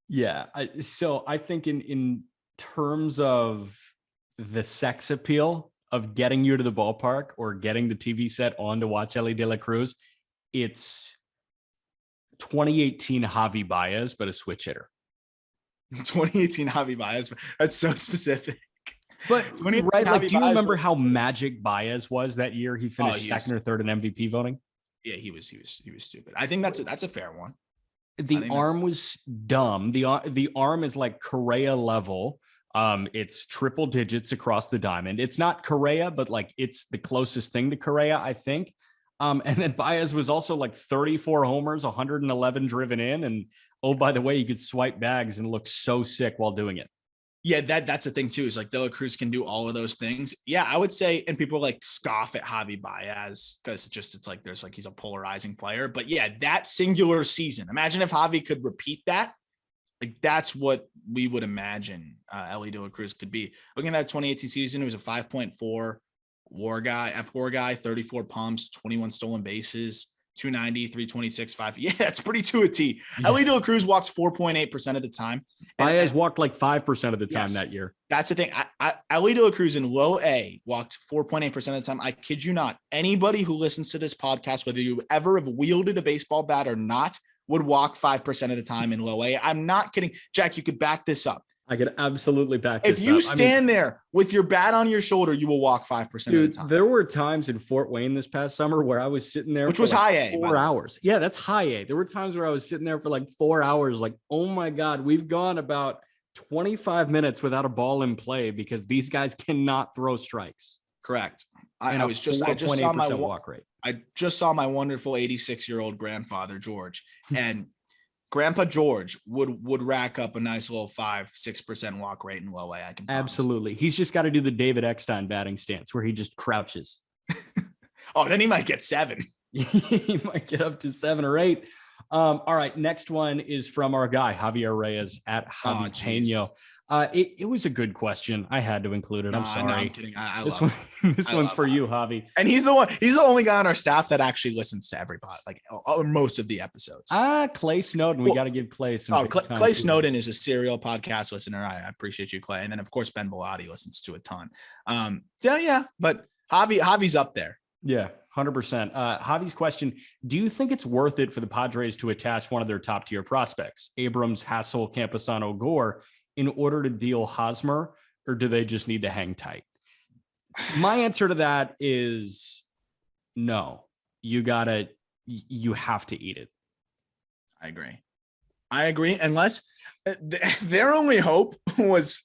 Yeah. So I think in terms of the sex appeal of getting you to the ballpark or getting the TV set on to watch Elly De La Cruz, it's 2018 Javi Baez, but a switch hitter. 2018 Javi Baez. That's so specific. But right, like, do you remember how magic Baez was that year? He finished second or third in MVP voting. Yeah, he was stupid. I think that's a fair one. The arm was dumb. The arm is like Correa level. It's triple digits across the diamond. It's not Correa, but like it's the closest thing to Correa, I think. And then Baez was also like 34 homers, 111 driven in. And oh, by the way, you could swipe bags and look so sick while doing it. Yeah, that's the thing too, is like De La Cruz can do all of those things. Yeah, I would say, and people like scoff at Javi Baez because it's like there's like he's a polarizing player. But yeah, that singular season, imagine if Javi could repeat that. Like that's what we would imagine Elly De La Cruz could be. Looking at that 2018 season, it was a 5.4 WAR guy, F4 guy, 34 pumps, 21 stolen bases, 290, 326, 5. Yeah, it's pretty to a T. Yeah. Elly De La Cruz walked 4.8% of the time. Baez walked like 5% of the time that year. That's the thing. Elly De La Cruz in low A walked 4.8% of the time. I kid you not. Anybody who listens to this podcast, whether you ever have wielded a baseball bat or not, would walk 5% of the time in low A. I'm not kidding. Jack, you could back this up. I could absolutely back this up. If you stand there with your bat on your shoulder, you will walk 5% of the time. There were times in Fort Wayne this past summer where I was sitting there, which was high A, 4 hours. Yeah, that's high A. There were times where I was sitting there for like 4 hours, like, oh my God, we've gone about 25 minutes without a ball in play because these guys cannot throw strikes. Correct. I just saw my walk rate. I just saw my wonderful 86-year-old grandfather, George, and Grandpa George would rack up a nice little 5-6% walk rate in low A. I can absolutely. He's just got to do the David Eckstein batting stance where he just crouches. Oh, then he might get 7. He might get up to 7 or 8. All right, next one is from our guy Javier Reyes at Jalapeno. It was a good question. I had to include it. I'm sorry. No, I'm kidding. This one's for you, Javi. And he's the only guy on our staff that actually listens to every pod, like most of the episodes. Clay Snowden. We got to give Clay some. Clay Snowden is a serial podcast listener. I appreciate you, Clay. And then of course Ben Bellotti listens to a ton. Yeah, but Javi's up there. Yeah, 100%. Javi's question: do you think it's worth it for the Padres to attach one of their top tier prospects, Abrams, Hassel, Camposano, Gore, in order to deal Hosmer, or do they just need to hang tight? My answer to that is no. You have to eat it. I agree. Unless Their only hope was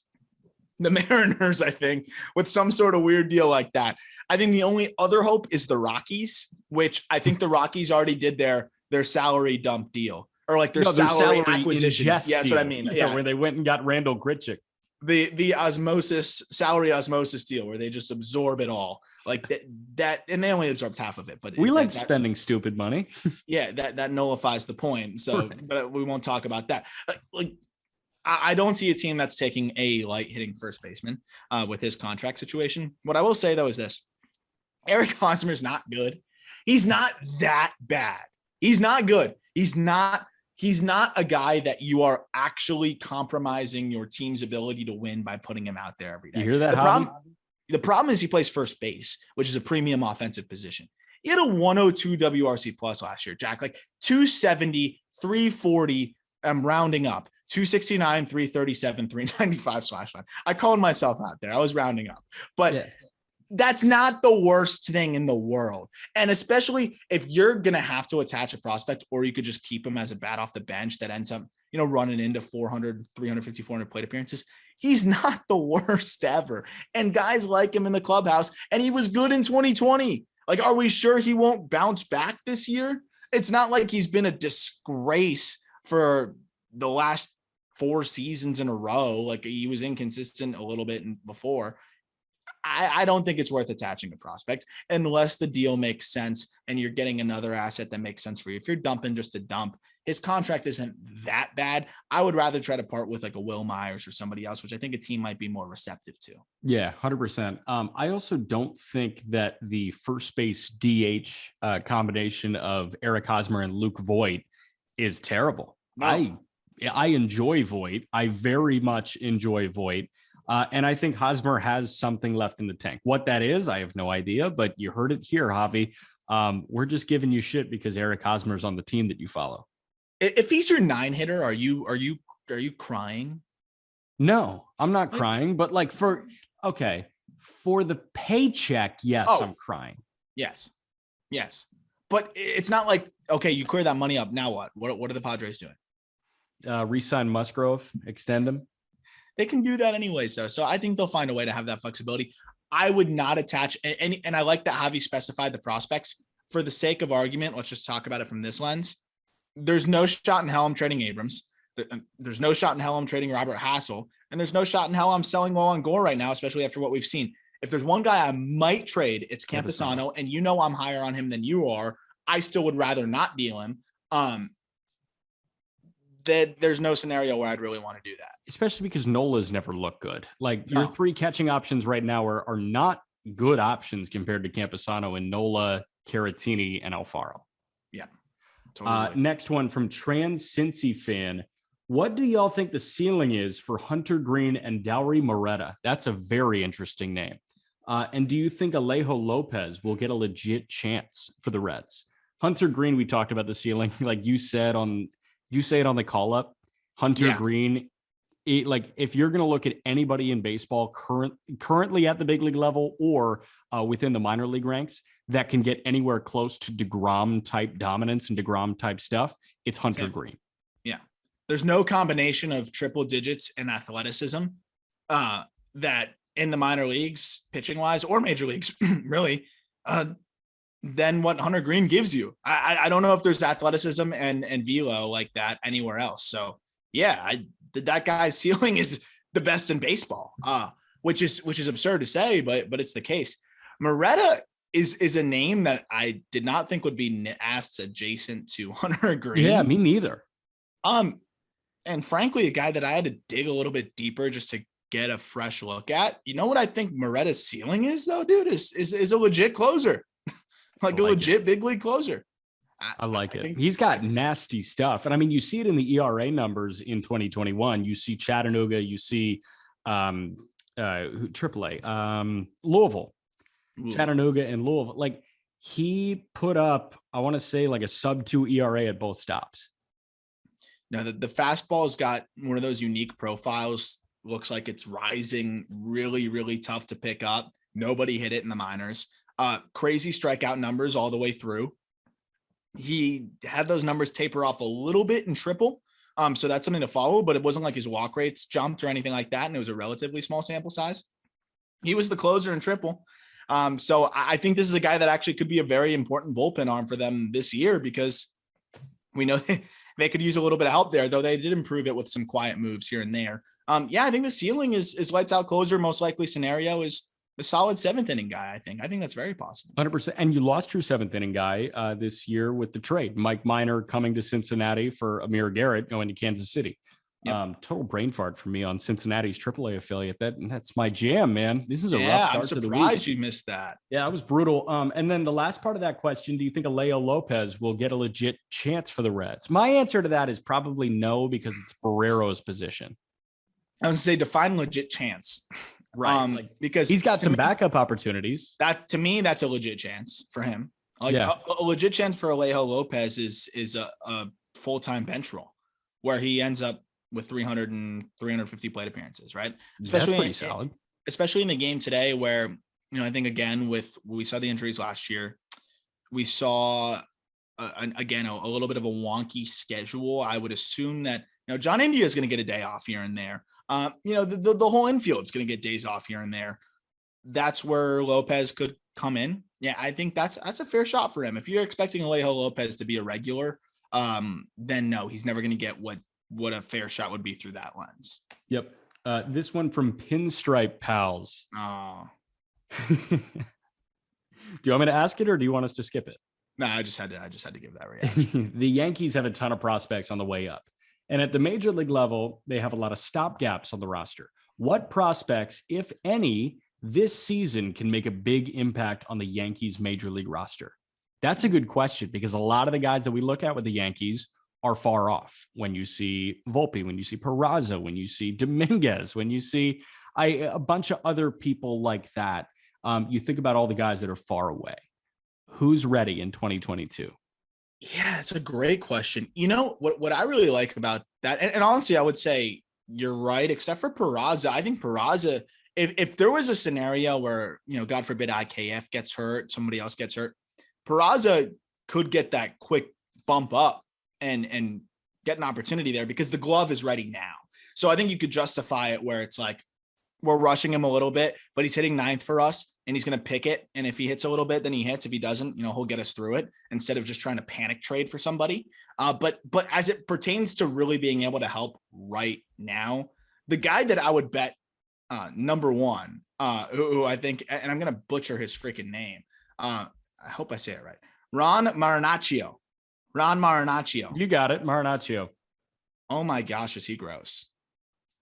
the Mariners, I think, with some sort of weird deal like that. I think the only other hope is the Rockies, which I think the Rockies already did their salary dump deal, or like their salary acquisition. Yeah, that's what I mean. Yeah, where they went and got Randall Grichuk. The salary osmosis deal where they just absorb it all, like that, and they only absorbed half of it. But we like spending stupid money. Yeah, that nullifies the point. So, right. But we won't talk about that. Like, I don't see a team that's taking a light hitting first baseman with his contract situation. What I will say though is this: Eric Hosmer's not good. He's not that bad. He's not good. He's not a guy that you are actually compromising your team's ability to win by putting him out there every day. You hear that? The problem is he plays first base, which is a premium offensive position. He had a 102 WRC plus last year, Jack, like 270, 340. I'm rounding up 269, 337, 395/1. I called myself out there. I was rounding up, but yeah. That's not the worst thing in the world. And especially if you're going to have to attach a prospect, or you could just keep him as a bat off the bench that ends up, running into 400, 350, 400 plate appearances. He's not the worst ever. And guys like him in the clubhouse, and he was good in 2020. Like, are we sure he won't bounce back this year? It's not like he's been a disgrace for the last 4 seasons in a row. Like, he was inconsistent a little bit before. I don't think it's worth attaching a prospect unless the deal makes sense and you're getting another asset that makes sense for you. If you're dumping just to dump, his contract isn't that bad. I would rather try to part with like a Will Myers or somebody else, which I think a team might be more receptive to. Yeah, 100%. I also don't think that the first base DH combination of Eric Hosmer and Luke Voit is terrible. No. I enjoy Voit. I very much enjoy Voit. And I think Hosmer has something left in the tank. What that is, I have no idea, but you heard it here, Javi. We're just giving you shit because Eric Hosmer's on the team that you follow. If he's your 9 hitter, are you crying? No, I'm not crying, but like for the paycheck, yes, I'm crying. Yes. But it's not like, okay, you clear that money up. Now what? What are the Padres doing? Re-sign Musgrove, extend him. They can do that anyways, though. So I think they'll find a way to have that flexibility. I would not attach any, and I like that Javi specified the prospects. For the sake of argument, let's just talk about it from this lens. There's no shot in hell I'm trading Abrams. There's no shot in hell I'm trading Robert Hassel. And there's no shot in hell I'm selling Nolan Gorman right now, especially after what we've seen. If there's one guy I might trade, it's Campusano, and I'm higher on him than you are. I still would rather not deal him. That there's no scenario where I'd really want to do that. Especially because Nola's never looked good. Like your 3 catching options right now are not good options compared to Campusano and Nola, Caratini, and Alfaro. Yeah. Totally. Next one from Trans Cincy fan. What do y'all think the ceiling is for Hunter Greene and Dowry Moretta? That's a very interesting name. And do you think Alejo Lopez will get a legit chance for the Reds? Hunter Greene, we talked about the ceiling. Like you said you say it on the call up, Hunter Greene. If you're going to look at anybody in baseball currently at the big league level or within the minor league ranks that can get anywhere close to DeGrom type dominance and DeGrom type stuff, it's Hunter Greene. Yeah. There's no combination of triple digits and athleticism that in the minor leagues, pitching wise, or major leagues, really, than what Hunter Greene gives you. I don't know if there's athleticism and velo like that anywhere else. So yeah, that guy's ceiling is the best in baseball, which is absurd to say, but it's the case. Moretta is a name that I did not think would be asked adjacent to Hunter Greene. Yeah, me neither. And frankly, a guy that I had to dig a little bit deeper just to get a fresh look at. You know what I think Moretta's ceiling is though, dude, is a legit closer. Like a legit big league closer. I like it. He's got nasty stuff. And I mean, you see it in the ERA numbers in 2021. You see Chattanooga, you see AAA, Louisville, Chattanooga and Louisville. Like he put up, I want to say like a sub-2 ERA at both stops. Now the fastball's got one of those unique profiles. Looks like it's rising, really, really tough to pick up. Nobody hit it in the minors. Crazy strikeout numbers all the way through. He had those numbers taper off a little bit in triple, So that's something to follow, but it wasn't like his walk rates jumped or anything like that. And it was a relatively small sample size. He was the closer in triple. So I think this is a guy that actually could be a very important bullpen arm for them this year, because we know they could use a little bit of help there, though they did improve it with some quiet moves here and there. Yeah, I think the ceiling is lights out closer. Most likely scenario is a solid 7th inning guy. I think that's very possible. 100%. And you lost your 7th inning guy this year with the trade. Mike Minor coming to Cincinnati for Amir Garrett going to Kansas City. Yep. Total brain fart for me on Cincinnati's AAA affiliate. That's my jam, man. This is a rough start to the week. I'm surprised you missed that. Yeah, it was brutal. And then the last part of that question, do you think Alejo Lopez will get a legit chance for the Reds? My answer to that is probably no, because it's Barrero's position. I was going to say define legit chance. Right. Because he's got some backup opportunities. That, to me, that's a legit chance for him. A legit chance for Alejo Lopez is a full-time bench role where he ends up with 300 and 350 plate appearances, right? Especially pretty solid. Especially in the game today where, I think again, we saw the injuries last year. We saw a little bit of a wonky schedule. I would assume that, John India is going to get a day off here and there. The whole infield is going to get days off here and there. That's where Lopez could come in. Yeah, I think that's a fair shot for him. If you're expecting Alejo Lopez to be a regular, then no, he's never going to get what a fair shot would be through that lens. Yep. This one from Pinstripe Pals. Oh. Do you want me to ask it, or do you want us to skip it? No, I just had to give that reaction. The Yankees have a ton of prospects on the way up. And at the major league level, they have a lot of stopgaps on the roster. What prospects, if any, this season can make a big impact on the Yankees major league roster? That's a good question, because a lot of the guys that we look at with the Yankees are far off. When you see Volpe, when you see Peraza, when you see Dominguez, when you see a bunch of other people like that, you think about all the guys that are far away. Who's ready in 2022? Yeah, it's a great question. What I really like about that, and honestly, I would say you're right, except for Peraza. I think Peraza, if there was a scenario where, God forbid IKF gets hurt, somebody else gets hurt, Peraza could get that quick bump up and get an opportunity there, because the glove is ready now. So I think you could justify it where it's like, we're rushing him a little bit, but he's hitting 9th for us and he's going to pick it. And if he hits a little bit, then he hits. If he doesn't, he'll get us through it instead of just trying to panic trade for somebody. But as it pertains to really being able to help right now, the guy that I would bet number one, who I think, and I'm going to butcher his freaking name. I hope I say it right. Ron Marinaccio. You got it. Marinaccio. Oh my gosh, is he gross.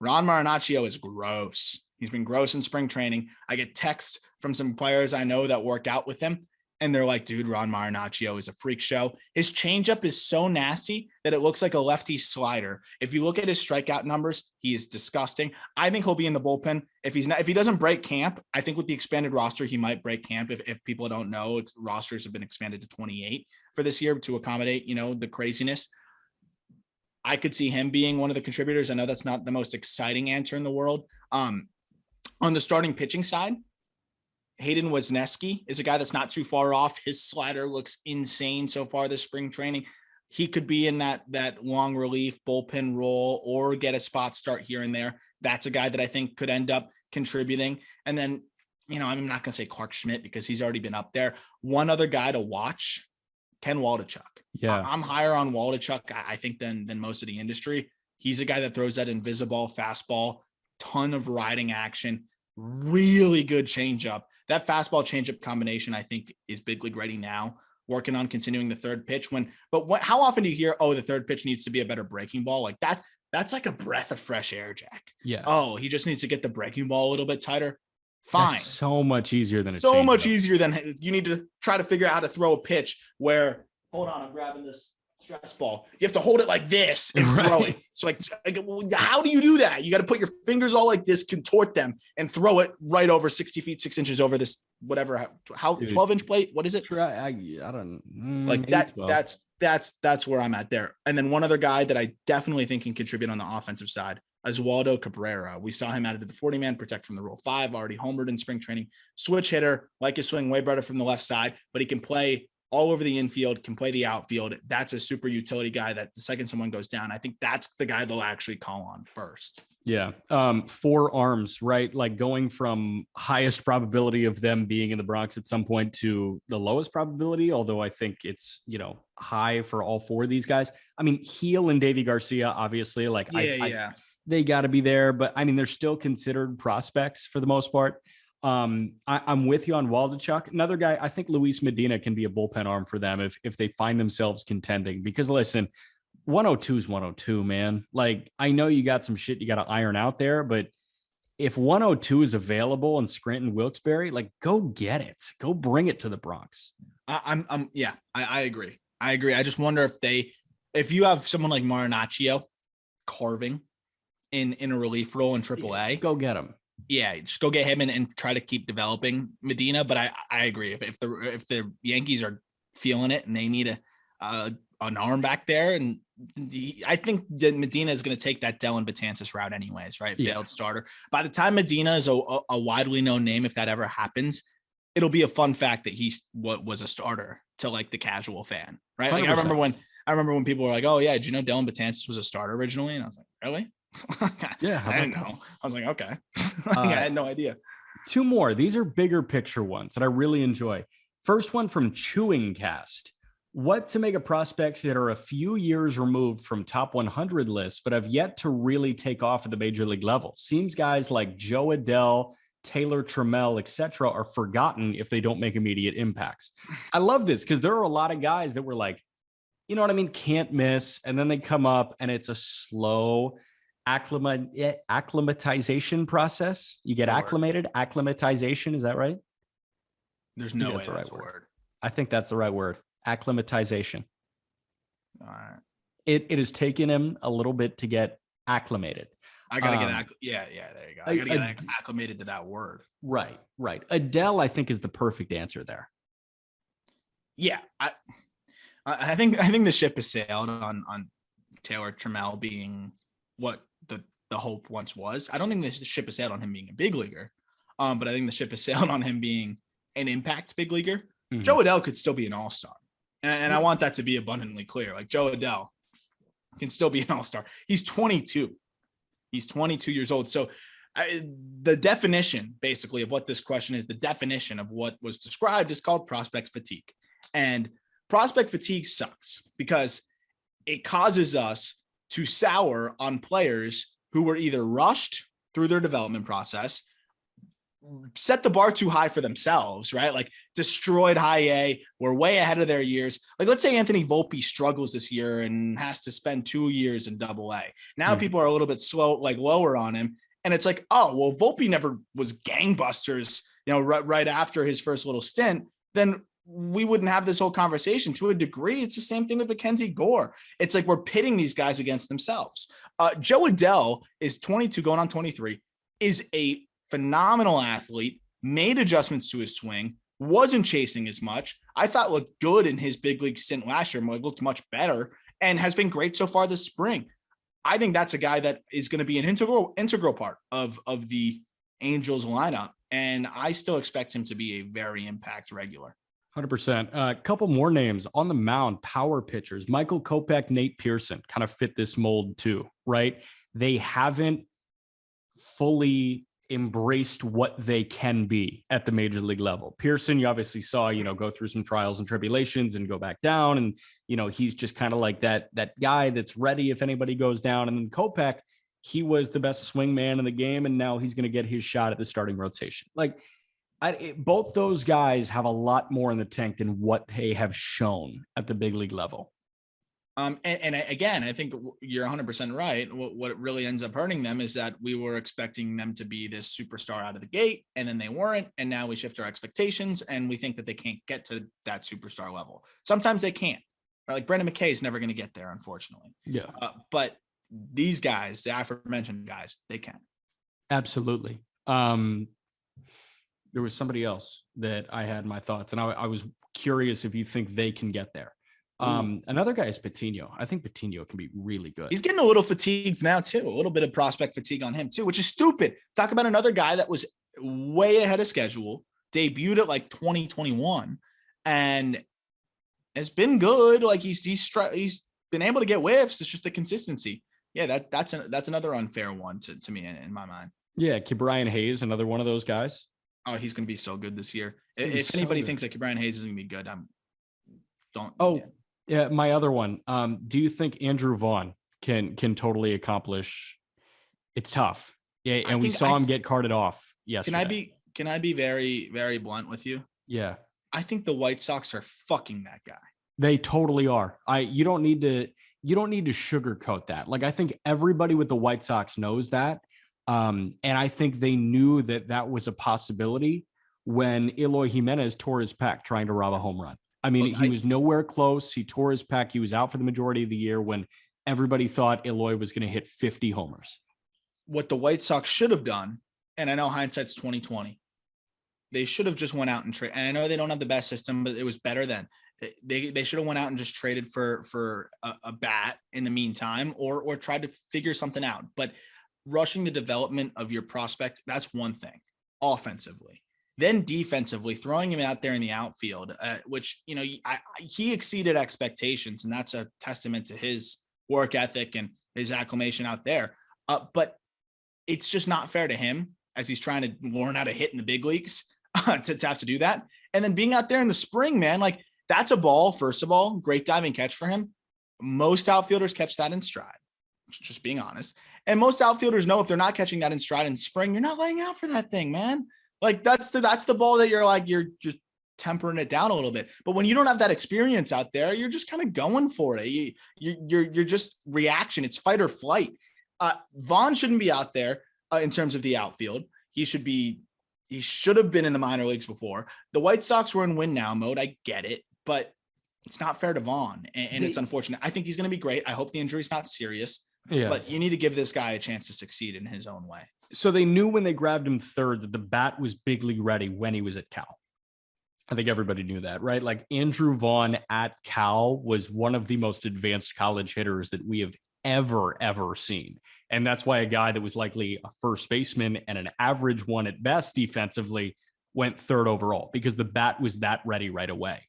Ron Marinaccio is gross. He's been gross in spring training. I get texts from some players I know that work out with him, and they're like, dude, Ron Marinaccio is a freak show. His changeup is so nasty that it looks like a lefty slider. If you look at his strikeout numbers, he is disgusting. I think he'll be in the bullpen. If he doesn't break camp, I think with the expanded roster, he might break camp. If people don't know, rosters have been expanded to 28 for this year to accommodate, the craziness. I could see him being one of the contributors. I know that's not the most exciting answer in the world. On the starting pitching side, Hayden Wesneski is a guy that's not too far off. His slider looks insane so far this spring training. He could be in that long relief bullpen role or get a spot start here and there. That's a guy that I think could end up contributing. And then, I'm not going to say Clark Schmidt because he's already been up there. One other guy to watch, Ken Waldichuk. Yeah, I'm higher on Waldichuk, I think, than most of the industry. He's a guy that throws that invisible fastball, ton of riding action, really good changeup. That fastball changeup combination, I think, is big league ready now. Working on continuing the third pitch. How often do you hear, the third pitch needs to be a better breaking ball? Like that's like a breath of fresh air, Jack. Yeah. Oh, he just needs to get the breaking ball a little bit tighter. Fine. That's so much easier than so much easier than you need to try to figure out how to throw a pitch where, hold on, I'm grabbing this stress ball. You have to hold it like this and throw it. So how do you do that? You got to put your fingers all like this, contort them, and throw it right over 60 feet, 6 inches over this, whatever, 12-inch plate. What is it? I don't like that. 12. That's where I'm at there. And then one other guy that I definitely think can contribute on the offensive side, Oswaldo Cabrera. We saw him added to the 40-man, protect from the Rule 5, already homered in spring training. Switch hitter, like his swing way better from the left side, but he can play all over the infield, can play the outfield. That's a super utility guy that the second someone goes down, I think that's the guy they'll actually call on first. Yeah. 4 arms, right? Like going from highest probability of them being in the Bronx at some point to the lowest probability, although I think it's, high for all 4 of these guys. I mean, Heel and Davy Garcia, obviously, like they got to be there, but I mean, they're still considered prospects for the most part. I'm with you on Waldichuk. Another guy, I think Luis Medina can be a bullpen arm for them if they find themselves contending, because listen, 102 is 102, man. Like, I know you got some shit you got to iron out there, but if 102 is available in Scranton, Wilkes-Barre, like, go get it. Go bring it to the Bronx. I agree. I just wonder if you have someone like Marinaccio carving in a relief role in AAA, go get him. Yeah, just go get him and try to keep developing Medina. But I agree. If the Yankees are feeling it and they need an arm back there, and I think that Medina is going to take that Dellin Betances route anyways, right? Yeah. Failed starter. By the time Medina is a widely known name, if that ever happens, it'll be a fun fact that was a starter to like the casual fan, right? Like 100%. I remember when people were like, "Oh yeah, did you know Dellin Betances was a starter originally?" And I was like, "Really?" Yeah, I didn't know. I was like, "Okay." I had no idea. 2 more. These are bigger picture ones that I really enjoy. First one from Chewing Cast. What to make of prospects that are a few years removed from top 100 lists, but have yet to really take off at the major league level? Seems guys like Joe Adell, Taylor Trammell, etc., are forgotten if they don't make immediate impacts. I love this because there are a lot of guys that were like, you know what I mean, can't miss, and then they come up and it's a slow acclimatization process. You get acclimated. Acclimatization, is that right? There's no way that's the right word. I think that's the right word. Acclimatization. All right. It has taken him a little bit to get acclimated. I gotta get there you go. I gotta get acclimated to that word. Right. Adele, I think, is the perfect answer there. Yeah, I think the ship has sailed on Taylor Trammell being what the hope once was. I don't think the ship has sailed on him being a big leaguer, but I think the ship has sailed on him being an impact big leaguer. Mm-hmm. Joe Adell could still be an all-star. And I want that to be abundantly clear. Like, Joe Adell can still be an all-star. He's 22. He's 22 years old. So the definition, basically, of what this question is, the definition of what was described is called prospect fatigue. And prospect fatigue sucks because it causes us to sour on players who were either rushed through their development process, set the bar too high for themselves, right? Like destroyed high A, were way ahead of their years. Like, let's say Anthony Volpe struggles this year and has to spend 2 years in Double A. Now people are a little bit slow, like lower on him. And it's like, oh, well, Volpe never was gangbusters, right after his first little stint. Then we wouldn't have this whole conversation. To a degree, it's the same thing with MacKenzie Gore. It's like we're pitting these guys against themselves. Joe Adell is 22 going on 23, is a phenomenal athlete, made adjustments to his swing, wasn't chasing as much. I thought looked good in his big league stint last year, looked much better, and has been great so far this spring. I think that's a guy that is going to be an integral part of the Angels lineup, and I still expect him to be a very impact regular. 100%. A couple more names on the mound, power pitchers. Michael Kopech, Nate Pearson kind of fit this mold too, right? They haven't fully embraced what they can be at the major league level. Pearson, you obviously saw, go through some trials and tribulations and go back down. And, he's just kind of like that guy that's ready if anybody goes down. And then Kopech, he was the best swing man in the game. And now he's going to get his shot at the starting rotation. Like, both those guys have a lot more in the tank than what they have shown at the big league level. And again, I think you're 100% right. What really ends up hurting them is that we were expecting them to be this superstar out of the gate, and then they weren't. And now we shift our expectations, and we think that they can't get to that superstar level. Sometimes they can't. Right? Like Brendan McKay is never going to get there, unfortunately. Yeah. But these guys, the aforementioned guys, they can. Absolutely. There was somebody else that I had my thoughts, and I was curious if you think they can get there. Another guy is Patino. I think Patino can be really good. He's getting a little fatigued now too. A little bit of prospect fatigue on him too, which is stupid. Talk about another guy that was way ahead of schedule, debuted at like 2021, and has been good. Like he's been able to get whiffs. It's just the consistency. Yeah, that's another unfair one to me in my mind. Yeah, Brian Hayes, another one of those guys. Oh, he's going to be so good this year. If anybody thinks that Brian Hayes is going to be good, don't. Oh, yeah. My other one. Do you think Andrew Vaughn can totally accomplish? It's tough. Yeah, and we saw him get carted off yesterday. Can I be very, very blunt with you? Yeah. I think the White Sox are fucking that guy. They totally are. You don't need to sugarcoat that. Like, I think everybody with the White Sox knows that. And I think they knew that was a possibility when Eloy Jimenez tore his pec trying to rob a home run. I mean, he was nowhere close. He tore his pec. He was out for the majority of the year when everybody thought Eloy was going to hit 50 homers. What the White Sox should have done, and I know hindsight's 2020, they should have just went out and traded. And I know they don't have the best system, but it was better then. They should have went out and just traded for a bat in the meantime, or tried to figure something out. But rushing the development of your prospect, that's one thing offensively. Then defensively, throwing him out there in the outfield, which, he exceeded expectations, and that's a testament to his work ethic and his acclimation out there. But it's just not fair to him as he's trying to learn how to hit in the big leagues to have to do that. And then being out there in the spring, man, like that's a ball, first of all, great diving catch for him. Most outfielders catch that in stride, just being honest. And most outfielders know if they're not catching that in stride in spring, you're not laying out for that thing, man. Like that's the ball that you're just tempering it down a little bit. But when you don't have that experience out there, you're just kind of going for it. You're just reaction. It's fight or flight. Vaughn shouldn't be out there in terms of the outfield. He should have been in the minor leagues before. The White Sox were in win now mode. I get it, but it's not fair to Vaughn, and it's unfortunate. I think he's going to be great. I hope the injury's not serious. Yeah. But you need to give this guy a chance to succeed in his own way. So they knew when they grabbed him third that the bat was big league ready when he was at Cal. I think everybody knew that, right? Like Andrew Vaughn at Cal was one of the most advanced college hitters that we have ever seen. And that's why a guy that was likely a first baseman and an average one at best defensively went third overall because the bat was that ready right away.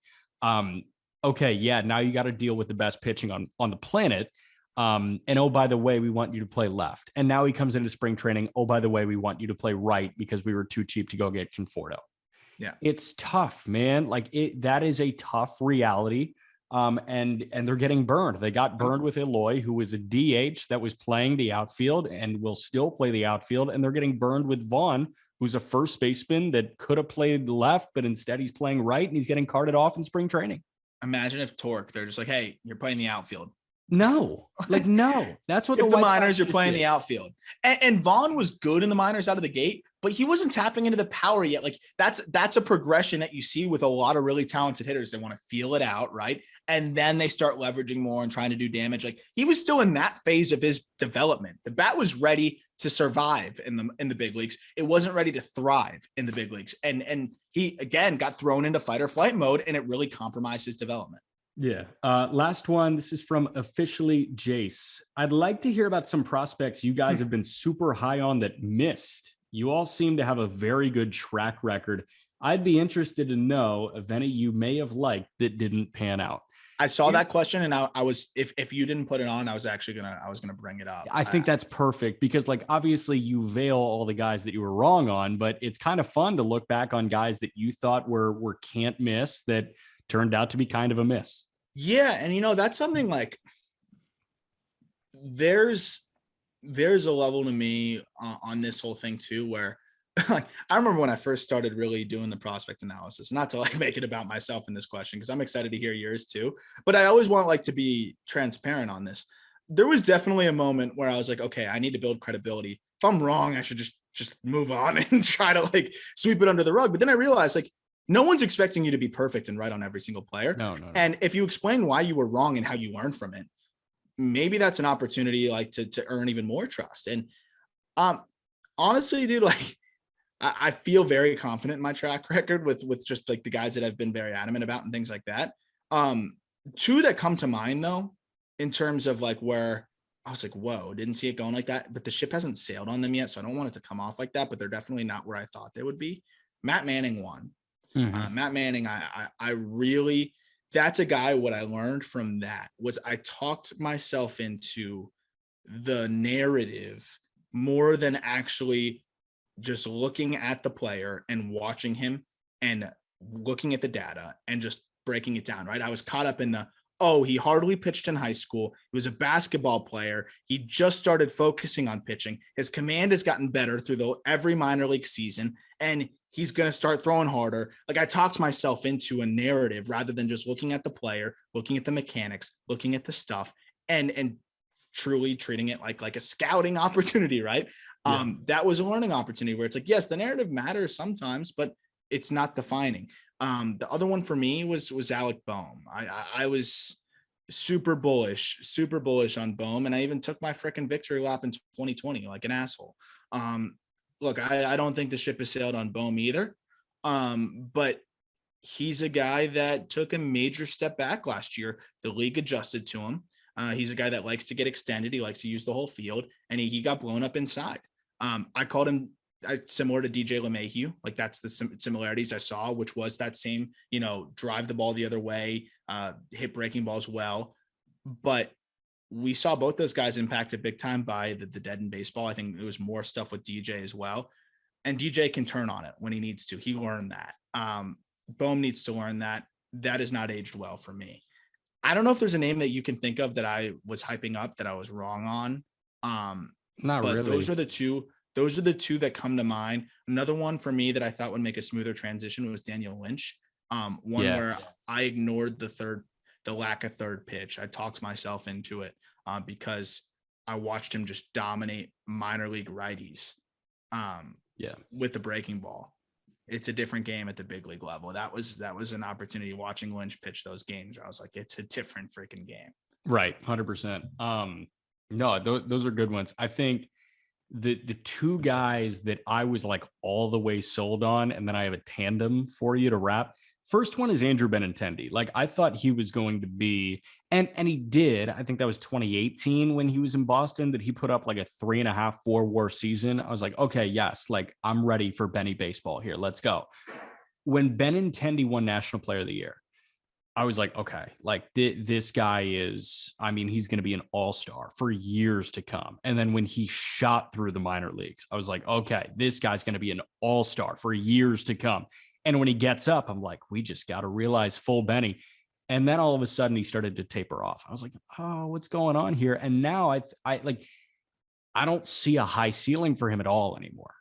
Okay, yeah, now you got to deal with the best pitching on the planet. And oh, by the way, we want you to play left. And now he comes into spring training. Oh, by the way, we want you to play right because we were too cheap to go get Conforto. Yeah, it's tough, man. Like that is a tough reality. And they're getting burned. They got burned with Eloy, who was a DH that was playing the outfield and will still play the outfield. And they're getting burned with Vaughn, who's a first baseman that could have played left, but instead he's playing right and he's getting carted off in spring training. Imagine if they're just like, hey, you're playing the outfield. No, that's what the minors you're playing the outfield. And Vaughn was good in the minors out of the gate, but he wasn't tapping into the power yet. Like that's a progression that you see with a lot of really talented hitters. They want to feel it out, right? And then they start leveraging more and trying to do damage. Like he was still in that phase of his development. The bat was ready to survive in the big leagues. It wasn't ready to thrive in the big leagues. And he again got thrown into fight or flight mode, and it really compromised his development. Yeah. Last one. This is from Officially Jace. I'd like to hear about some prospects you guys have been super high on that missed. You all seem to have a very good track record. I'd be interested to know if any you may have liked that didn't pan out. I saw that question, and I was, if you didn't put it on, I was gonna bring it up. I think that's perfect because, like, obviously you veil all the guys that you were wrong on, but it's kind of fun to look back on guys that you thought were can't miss that turned out to be kind of a miss. Yeah, and that's something like there's a level to me on this whole thing too, where like I remember when I first started really doing the prospect analysis, not to like make it about myself in this question, because I'm excited to hear yours too, but I always want like to be transparent on this. There was definitely a moment where I was like, okay, I need to build credibility. If I'm wrong, I should just move on and try to like sweep it under the rug. But then I realized like no one's expecting you to be perfect and right on every single player. No. And if you explain why you were wrong and how you learned from it, maybe that's an opportunity like to earn even more trust. And honestly, dude, like I feel very confident in my track record with just like the guys that I've been very adamant about and things like that. Two that come to mind though, in terms of like where I was like, whoa, didn't see it going like that, but the ship hasn't sailed on them yet. So I don't want it to come off like that, but they're definitely not where I thought they would be. Matt Manning won. Matt Manning, I really that's a guy. What I learned from that was I talked myself into the narrative more than actually just looking at the player and watching him and looking at the data and just breaking it down, right? I was caught up in he hardly pitched in high school. He was a basketball player. He just started focusing on pitching. His command has gotten better through every minor league season, and he's going to start throwing harder. Like, I talked myself into a narrative rather than just looking at the player, looking at the mechanics, looking at the stuff, and truly treating it like a scouting opportunity, right? Yeah. That was a learning opportunity where it's like, yes, the narrative matters sometimes, but it's not defining. The other one for me was Alec Bohm. I was super bullish on Bohm, and I even took my freaking victory lap in 2020 like an asshole. Look, I don't think the ship has sailed on Bohm either, but he's a guy that took a major step back last year. The league adjusted to him. He's a guy that likes to get extended. He likes to use the whole field, and he got blown up inside. I called him similar to DJ LeMahieu. Like, that's the similarities I saw, which was that same, drive the ball the other way, hit breaking balls well. But we saw both those guys impacted big time by the dead in baseball. I think there was more stuff with DJ as well. And DJ can turn on it when he needs to. He learned that. Bohm needs to learn that. That has not aged well for me. I don't know if there's a name that you can think of that I was hyping up that I was wrong on. Not but really. Those are the two that come to mind. Another one for me that I thought would make a smoother transition was Daniel Lynch. Where I ignored the lack of third pitch. I talked myself into it because I watched him just dominate minor league righties with the breaking ball. It's a different game at the big league level. That was an opportunity watching Lynch pitch those games where I was like, it's a different freaking game. Right. 100%. No, those are good ones. I think the two guys that I was like all the way sold on, and then I have a tandem for you to wrap. First one is Andrew Benintendi. Like, I thought he was going to be, and he did. I think that was 2018 when he was in Boston that he put up like a 3.5, 4 WAR season. I was like, okay, yes, like I'm ready for Benny baseball here. Let's go. When Benintendi won National Player of the Year, I was like, okay, like this guy is, I mean, he's going to be an all-star for years to come. And then when he shot through the minor leagues, I was like, okay, this guy's going to be an all-star for years to come. And when he gets up, I'm like, we just got to realize full Benny. And then all of a sudden he started to taper off. I was like, oh, what's going on here? And now I don't see a high ceiling for him at all anymore.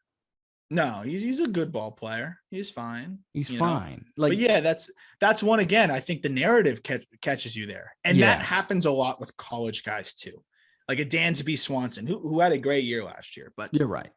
No, he's a good ball player. He's fine. He's fine. Like, but yeah, that's one, again, I think the narrative catches you there. And that happens a lot with college guys too. Like a Dansby Swanson, who had a great year last year, but you're right.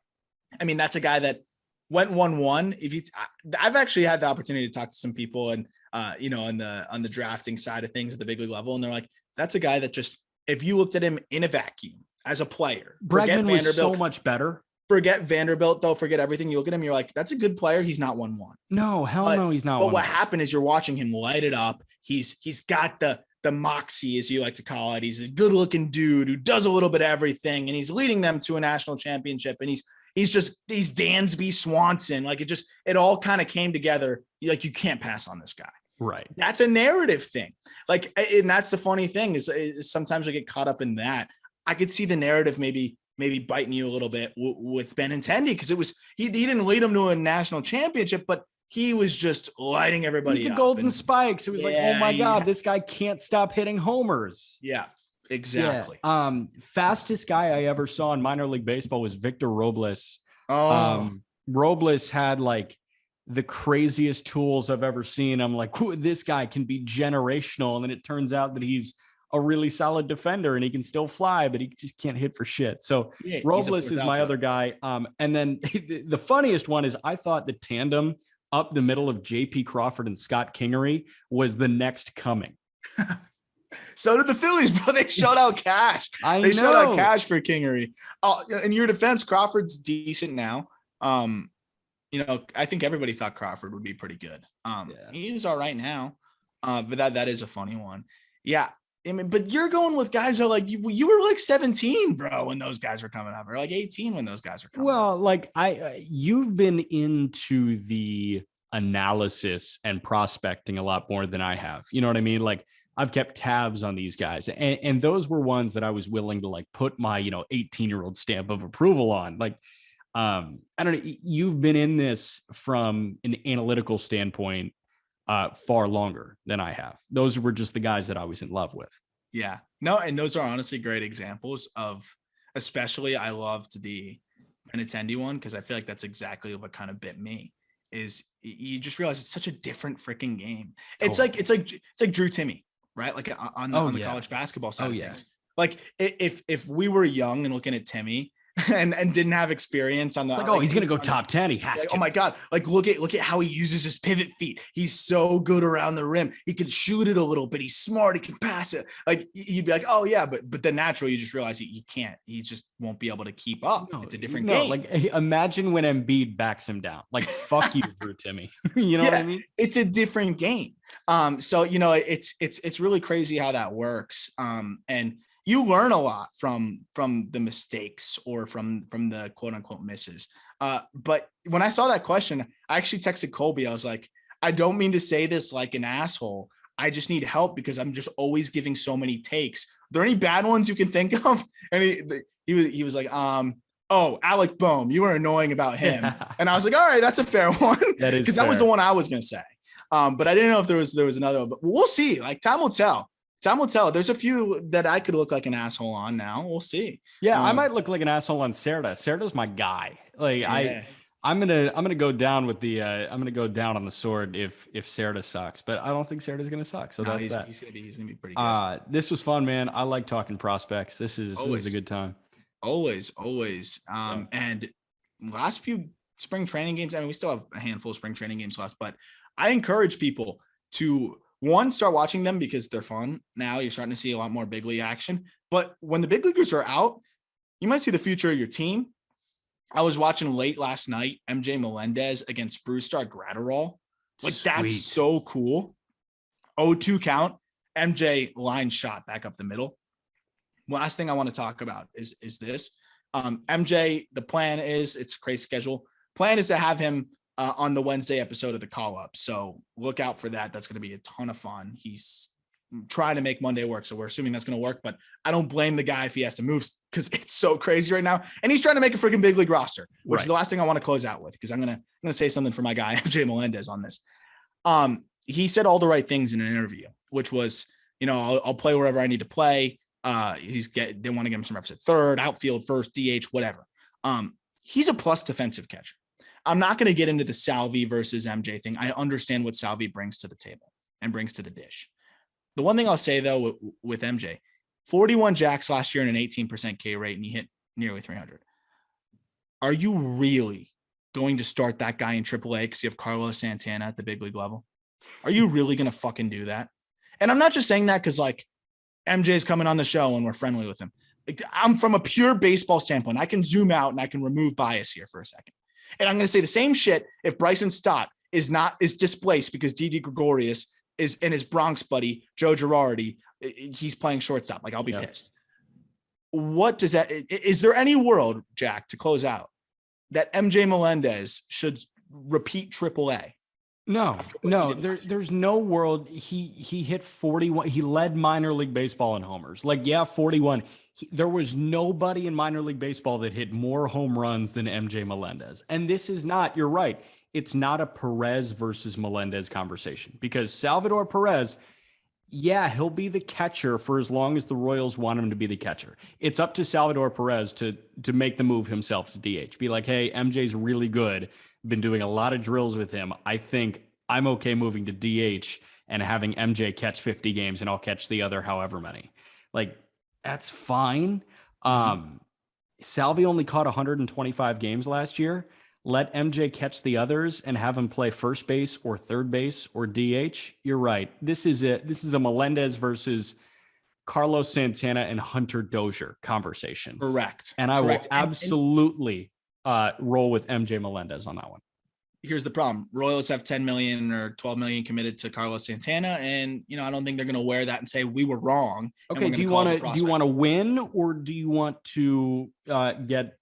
I mean, that's a guy that went 1-1. I've actually had the opportunity to talk to some people and, on the drafting side of things at the big league level. And they're like, that's a guy that just, if you looked at him in a vacuum as a player, Bregman was so much better. Forget Vanderbilt, though. Forget everything. You look at him, you're like, that's a good player. He's not 1-1. No, no, he's not. But what happened is you're watching him light it up. He's got the moxie, as you like to call it. He's a good looking dude who does a little bit of everything, and he's leading them to a national championship. And he's Dansby Swanson. Like, it all kind of came together. Like, you can't pass on this guy. Right. That's a narrative thing. Like, and that's the funny thing is sometimes I get caught up in that. I could see the narrative maybe biting you a little bit with Benintendi, because he didn't lead him to a national championship, but he was just lighting everybody up. The golden spikes. It was like, oh my God, this guy can't stop hitting homers. Yeah, exactly. Yeah. Fastest guy I ever saw in minor league baseball was Victor Robles. Robles had like the craziest tools I've ever seen. I'm like, this guy can be generational. And then it turns out that he's a really solid defender and he can still fly, but he just can't hit for shit. So Robles is my other guy. And then the funniest one is I thought the tandem up the middle of JP Crawford and Scott Kingery was the next coming. So did the Phillies, bro. They showed out cash. They showed out cash for Kingery. In your defense, Crawford's decent now. I think everybody thought Crawford would be pretty good. He's all right now. But that is a funny one. Yeah. I mean, but you're going with guys that are like, you were like 17, bro, when those guys were coming up, or like 18 when those guys were coming up. Well, like you've been into the analysis and prospecting a lot more than I have. You know what I mean? Like I've kept tabs on these guys, and those were ones that I was willing to like put my 18-year-old stamp of approval on. Like I don't know, you've been in this from an analytical standpoint far longer than I have. Those were just the guys that I was in love with. Yeah, no, and those are honestly great examples of, especially I loved the Benintendi one because I feel like that's exactly what kind of bit me. Is you just realize it's such a different freaking game. It's like Drew Timmy, right? Like on the college basketball side of things. Like if we were young and looking at Timmy and didn't have experience on the he's gonna go top 10. He has to. Oh my God. Like look at how he uses his pivot feet. He's so good around the rim. He can shoot it a little bit. He's smart. He can pass it. Like you'd be like, oh yeah, but then naturally you just realize he can't. He just won't be able to keep up. It's a different game. Like imagine when Embiid backs him down. Like fuck you, Drew Timmy. You know what I mean? It's a different game. So it's really crazy how that works. And you learn a lot from the mistakes or from the quote unquote misses. But when I saw that question, I actually texted Colby. I was like, I don't mean to say this like an asshole. I just need help because I'm just always giving so many takes. Are there any bad ones you can think of? And he was like, oh, Alec Boehm, you were annoying about him. And I was like, all right, that's a fair one. That is because that was the one I was going to say. But I didn't know if there was another one, but we'll see. Like time will tell. Time will tell. There's a few that I could look like an asshole on now. We'll see. Yeah, I might look like an asshole on Serta. Serta's my guy. Like I'm gonna go down with the I'm gonna go down on the sword if Serta sucks, but I don't think Serta's gonna suck. So he's gonna be pretty good. This was fun, man. I like talking prospects. This is a good time. Always. And last few spring training games. I mean, we still have a handful of spring training games left, but I encourage people to start watching them because they're fun. Now you're starting to see a lot more big league action. But when the big leaguers are out, you might see the future of your team. I was watching late last night, MJ Melendez against Brusdar Graterol. Like that's so cool. 0-2 count. MJ line shot back up the middle. Last thing I want to talk about is this. MJ, the plan is, it's a crazy schedule. Plan is to have him on the Wednesday episode of the Call Up. So look out for that. That's going to be a ton of fun. He's trying to make Monday work. So we're assuming that's going to work, but I don't blame the guy if he has to move because it's so crazy right now. And he's trying to make a freaking big league roster, which is the last thing I want to close out with. Cause I'm going to say something for my guy, MJ Melendez on this. He said all the right things in an interview, which was, I'll play wherever I need to play. They want to get him some reps at third, outfield, first, DH, whatever. He's a plus defensive catcher. I'm not going to get into the Salvi versus MJ thing. I understand what Salvi brings to the table and brings to the dish. The one thing I'll say though, with MJ, 41 jacks last year and an 18% K rate, and he hit nearly 300. Are you really going to start that guy in AAA because you have Carlos Santana at the big league level? Are you really going to fucking do that? And I'm not just saying that because like MJ's coming on the show and we're friendly with him. Like, I'm from a pure baseball standpoint. I can zoom out and I can remove bias here for a second. And I'm going to say the same shit if Bryson Stott is displaced because Didi Gregorius is in his Bronx buddy, Joe Girardi. He's playing shortstop. Like, I'll be pissed. What does that, is there any world, Jack, to close out, that MJ Melendez should repeat AAA? No, there's no world. He hit 41. He led minor league baseball in homers. 41. There was nobody in minor league baseball that hit more home runs than MJ Melendez. And this is not, you're right. It's not a Perez versus Melendez conversation because Salvador Perez, he'll be the catcher for as long as the Royals want him to be the catcher. It's up to Salvador Perez to make the move himself to DH. Be like, hey, MJ's really good. Been doing a lot of drills with him. I think I'm okay moving to DH and having MJ catch 50 games and I'll catch the other however many. That's fine. Salvi only caught 125 games last year. Let MJ catch the others and have him play first base or third base or DH. You're right. This is a Melendez versus Carlos Santana and Hunter Dozier conversation. Correct. And I will absolutely roll with MJ Melendez on that one. Here's the problem. Royals have 10 million or 12 million committed to Carlos Santana. And, I don't think they're going to wear that and say we were wrong. Okay. Do you want to win or do you want to get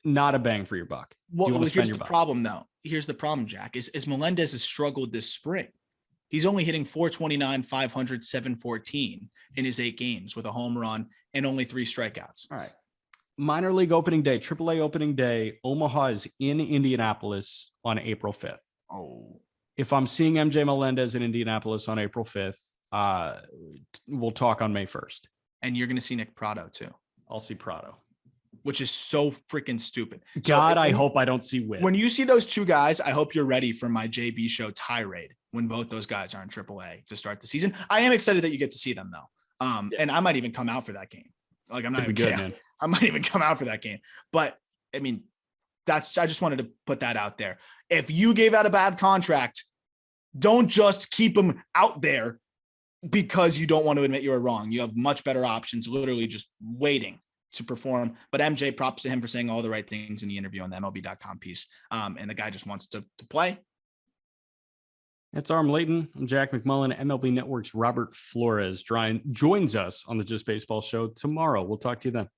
not a bang for your buck. Well, you here's the problem, though. Here's the problem, Jack, is Melendez has struggled this spring. He's only hitting 429, 500, 714 in his 8 games with a home run and only 3 strikeouts. All right. Minor league opening day, AAA opening day. Omaha is in Indianapolis on April 5th. Oh. If I'm seeing MJ Melendez in Indianapolis on April 5th, we'll talk on May 1st. And you're going to see Nick Prado too. I'll see Prado, which is so freaking stupid. God, I hope I don't see Witt. When you see those 2 guys, I hope you're ready for my JB show tirade when both those guys are in AAA to start the season. I am excited that you get to see them though. And I might even come out for that game. Like I'm not even kidding. Man. I might even come out for that game. But I mean, I just wanted to put that out there. If you gave out a bad contract, don't just keep him out there because you don't want to admit you were wrong. You have much better options, literally just waiting to perform. But MJ, props to him for saying all the right things in the interview on the MLB.com piece. And the guy just wants to play. That's Arm Layton. I'm Jack McMullen. MLB Network's Robert Flores joins us on the Just Baseball show tomorrow. We'll talk to you then.